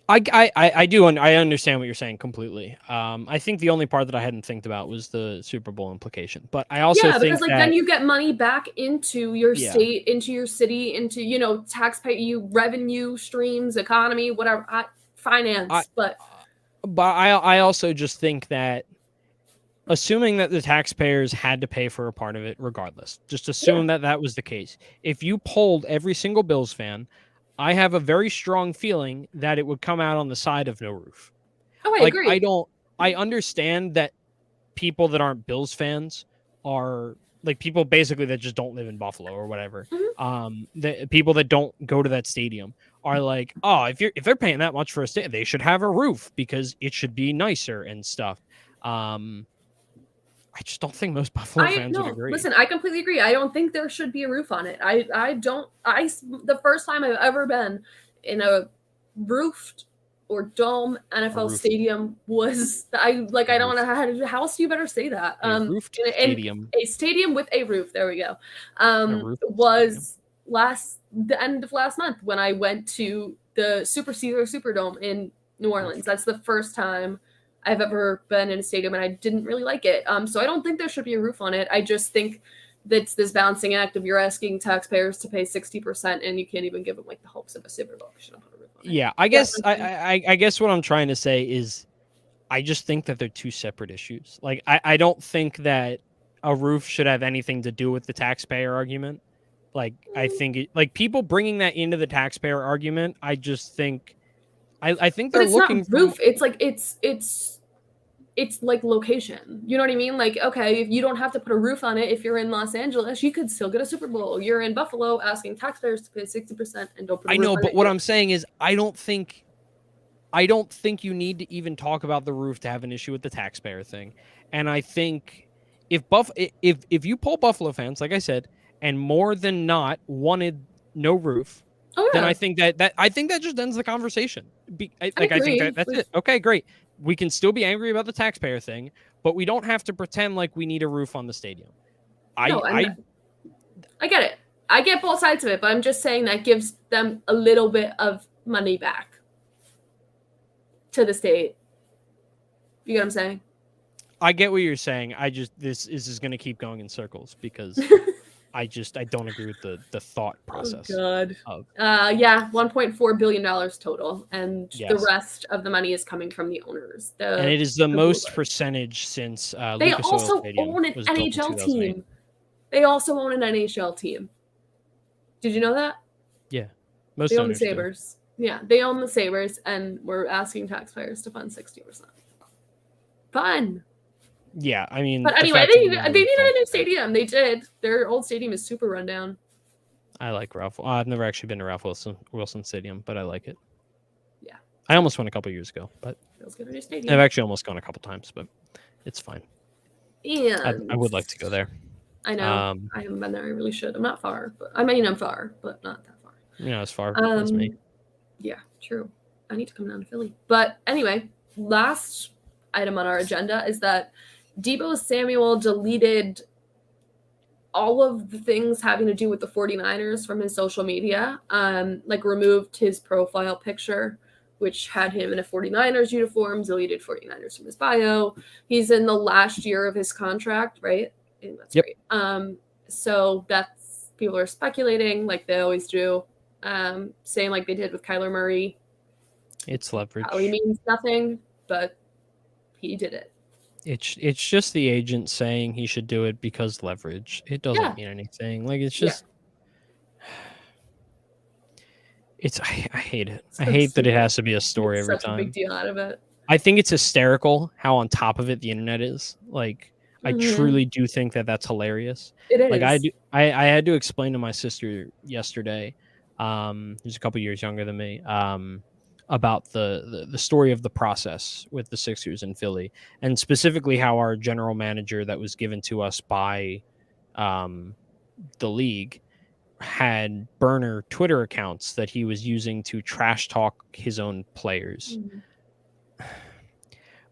I do, and I understand what you're saying completely. I think the only part that I hadn't think about was the Super Bowl implication, but I also think because like then you get money back into your state, into your city, into, you know, taxpayer, revenue streams, economy, whatever, finance. But I also just think that, assuming that the taxpayers had to pay for a part of it, regardless, just assume that was the case. If you polled every single Bills fan, I have a very strong feeling that it would come out on the side of no roof. Oh, I agree. I understand that people that aren't Bills fans are like people basically that just don't live in Buffalo or whatever. Mm-hmm. The people that don't go to that stadium are like, oh, if they're paying that much for a stadium, they should have a roof because it should be nicer and stuff. I just don't think most Buffalo fans would agree. Listen, I completely agree. I don't think there should be a roof on it. The first time I've ever been in a roofed or dome NFL stadium was, I don't know how else do you better say that? Roofed stadium. A stadium with a roof. There we go. Was the end of last month when I went to the Super Caesar Superdome in New Orleans. That's the first time I've ever been in a stadium, and I didn't really like it. So I don't think there should be a roof on it. I just think that's this balancing act of you're asking taxpayers to pay 60% and you can't even give them like the hopes of a Super Bowl. Yeah, I guess I guess what I'm trying to say is I just think that they're two separate issues. Like I don't think that a roof should have anything to do with the taxpayer argument. Like I think like people bringing that into the taxpayer argument, I just think I think they're looking for roof. It's like it's like location. You know what I mean? Like, okay, if you don't have to put a roof on it, if you're in Los Angeles, you could still get a Super Bowl. You're in Buffalo asking taxpayers to pay 60% and don't put a roof on it. I know, but what I'm saying is I don't think you need to even talk about the roof to have an issue with the taxpayer thing. And I think if you poll Buffalo fans, like I said, and more than not wanted no roof, then I think that just ends the conversation. I think that's it. Okay, great. We can still be angry about the taxpayer thing, but we don't have to pretend like we need a roof on the stadium. I get it. I get both sides of it, but I'm just saying that gives them a little bit of money back to the state. You get what I'm saying? I get what you're saying. This is going to keep going in circles because I don't agree with the thought process. Oh God. Yeah, $1.4 billion total, and the rest of the money is coming from the owners. And it is the most percentage since they Lucas also Oil Stadium own an NHL team. They also own an NHL team. Did you know that? Yeah, they own the Sabres. Yeah, they own the Sabres, and we're asking taxpayers to fund 60%. Fun. Yeah, I mean, but anyway, they needed a new stadium. They did. Their old stadium is super rundown. I like Ralph. I've never actually been to Ralph Wilson Stadium, but I like it. Yeah, I almost went a couple years ago, but feels good. A new stadium. I've actually almost gone a couple times, but it's fine. And I would like to go there. I know. I haven't been there. I really should. I'm not far, but I'm far, but not that far. As far as me. Yeah, true. I need to come down to Philly. But anyway, last item on our agenda is that Deebo Samuel deleted all of the things having to do with the 49ers from his social media, removed his profile picture, which had him in a 49ers uniform, deleted 49ers from his bio. He's in the last year of his contract, right? And that's great. So that's, people are speculating like they always do, saying like they did with Kyler Murray. It's leverage. Probably means nothing, but he did it. It's just the agent saying he should do it because leverage. It doesn't mean anything. Like it's just I hate it. I hate that it has to be a story every time. A big deal out of it. I think it's hysterical how on top of it the internet is. Like I truly do think that that's hilarious. It is. Like I had to explain to my sister yesterday, who's a couple years younger than me, about the story of the process with the Sixers in Philly, and specifically how our general manager that was given to us by the league had burner Twitter accounts that he was using to trash talk his own players.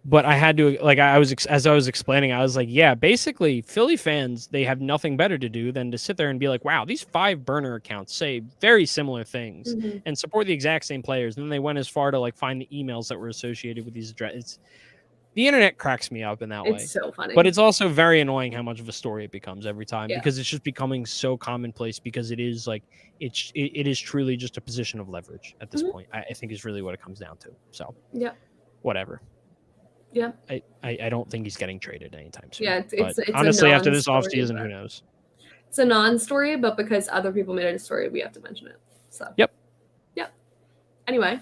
But I had to, like, as I was explaining, I was like, yeah, basically Philly fans, they have nothing better to do than to sit there and be like, wow, these 5 burner accounts say very similar things and support the exact same players. And then they went as far to like find the emails that were associated with these addresses. The internet cracks me up in that way. It's so funny. But it's also very annoying how much of a story it becomes every time because it's just becoming so commonplace because it is like, it is truly just a position of leverage at this point. I think is really what it comes down to. So whatever. Yeah, I don't think he's getting traded anytime soon. Yeah, it's honestly after this offseason, who knows? It's a non-story, but because other people made it a story, we have to mention it. So yep. Anyway,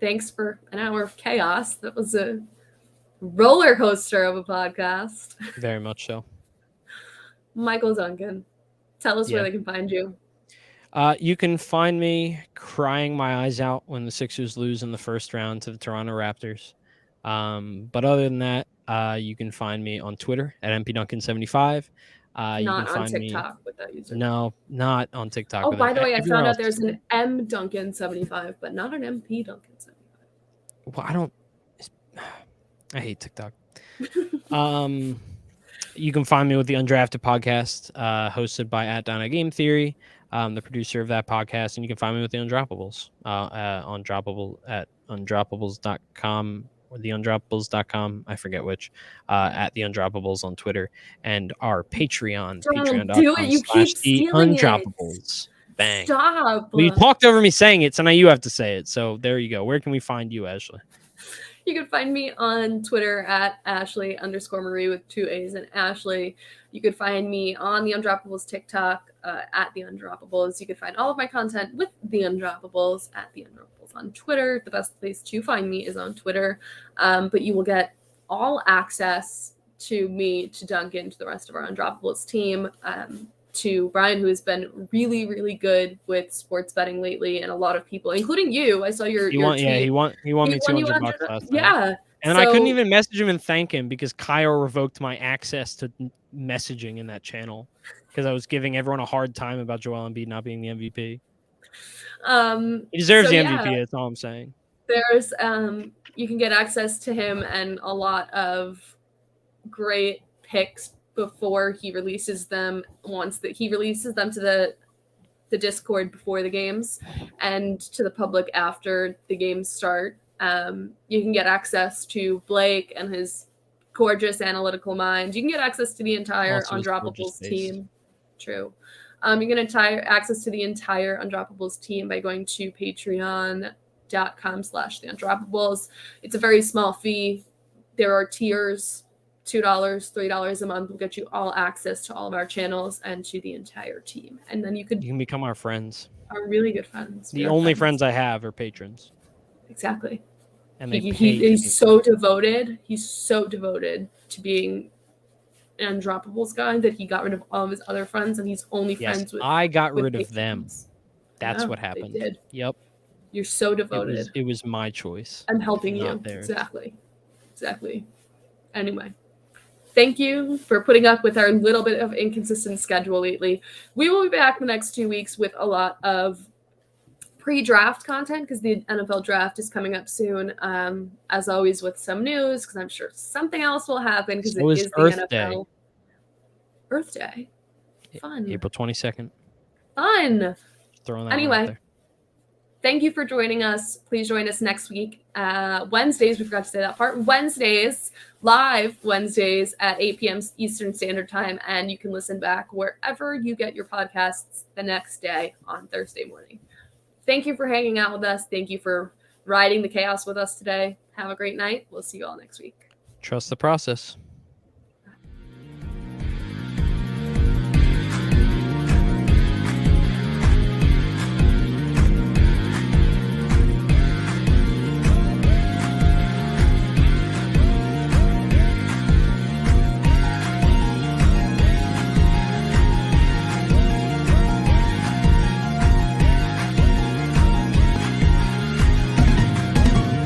thanks for an hour of chaos. That was a roller coaster of a podcast. Very much so. Michael Duncan, tell us where they can find you. You can find me crying my eyes out when the Sixers lose in the first round to the Toronto Raptors. But other than that, you can find me on Twitter at mpduncan75. You not can find on TikTok with that user. No, not on TikTok. Oh, by the way, I found out there's an M Duncan 75, but not an MP Duncan 75. Well, I hate TikTok. You can find me with the Undrafted podcast, hosted by @DownAGameTheory, the producer of that podcast, and you can find me with the Undroppables, on Undroppables at undroppables.com or theundroppables.com. I forget which. At the Undroppables on Twitter, and our Patreon. Don't do it. You keep stealing it. Bang. Stop. Well, you talked over me saying it, so now you have to say it. So there you go. Where can we find you, Ashley? You can find me on Twitter at Ashley_Marie with 2 A's and Ashley. You could find me on the Undroppables TikTok at the Undroppables. You could find all of my content with the Undroppables at the Undroppables on Twitter. The best place to find me is on Twitter. But you will get all access to me, to Duncan, to the rest of our Undroppables team, to Brian, who has been really, really good with sports betting lately, and a lot of people, including you. I saw your tweet. He won me $200 last time. Yeah. And I couldn't even message him and thank him because Kyle revoked my access to messaging in that channel because I was giving everyone a hard time about Joel Embiid not being the MVP. He deserves the MVP. That's all I'm saying. There's you can get access to him and a lot of great picks before he releases them. Once that he releases them to the Discord before the games and to the public after the games start. You can get access to Blake and his gorgeous analytical mind. You can get access to the entire Undroppables team. True. You can get access to the entire Undroppables team by going to patreon.com/theundroppables. It's a very small fee. There are tiers. $2, $3 a month will get you all access to all of our channels and to the entire team. And then you can become our friends. Our really good friends. The only friends I have are patrons. Exactly. And he's so devoted. He's so devoted to being an Undroppables guy that he got rid of all of his other friends, and he's only friends with. I got rid of them. That's what happened. They did. Yep. You're so devoted. It was my choice. I'm helping you. Exactly. Anyway. Thank you for putting up with our little bit of inconsistent schedule lately. We will be back the next 2 weeks with a lot of pre-draft content because the NFL draft is coming up soon. As always, with some news because I'm sure something else will happen because it is the NFL. Day. Earth Day. Fun. April 22nd. Fun. Throwing that anyway. out there. Thank you for joining us. Please join us next week. Wednesdays, we forgot to say that part. Live Wednesdays at 8 p.m. Eastern Standard Time. And you can listen back wherever you get your podcasts the next day on Thursday morning. Thank you for hanging out with us. Thank you for riding the chaos with us today. Have a great night. We'll see you all next week. Trust the process.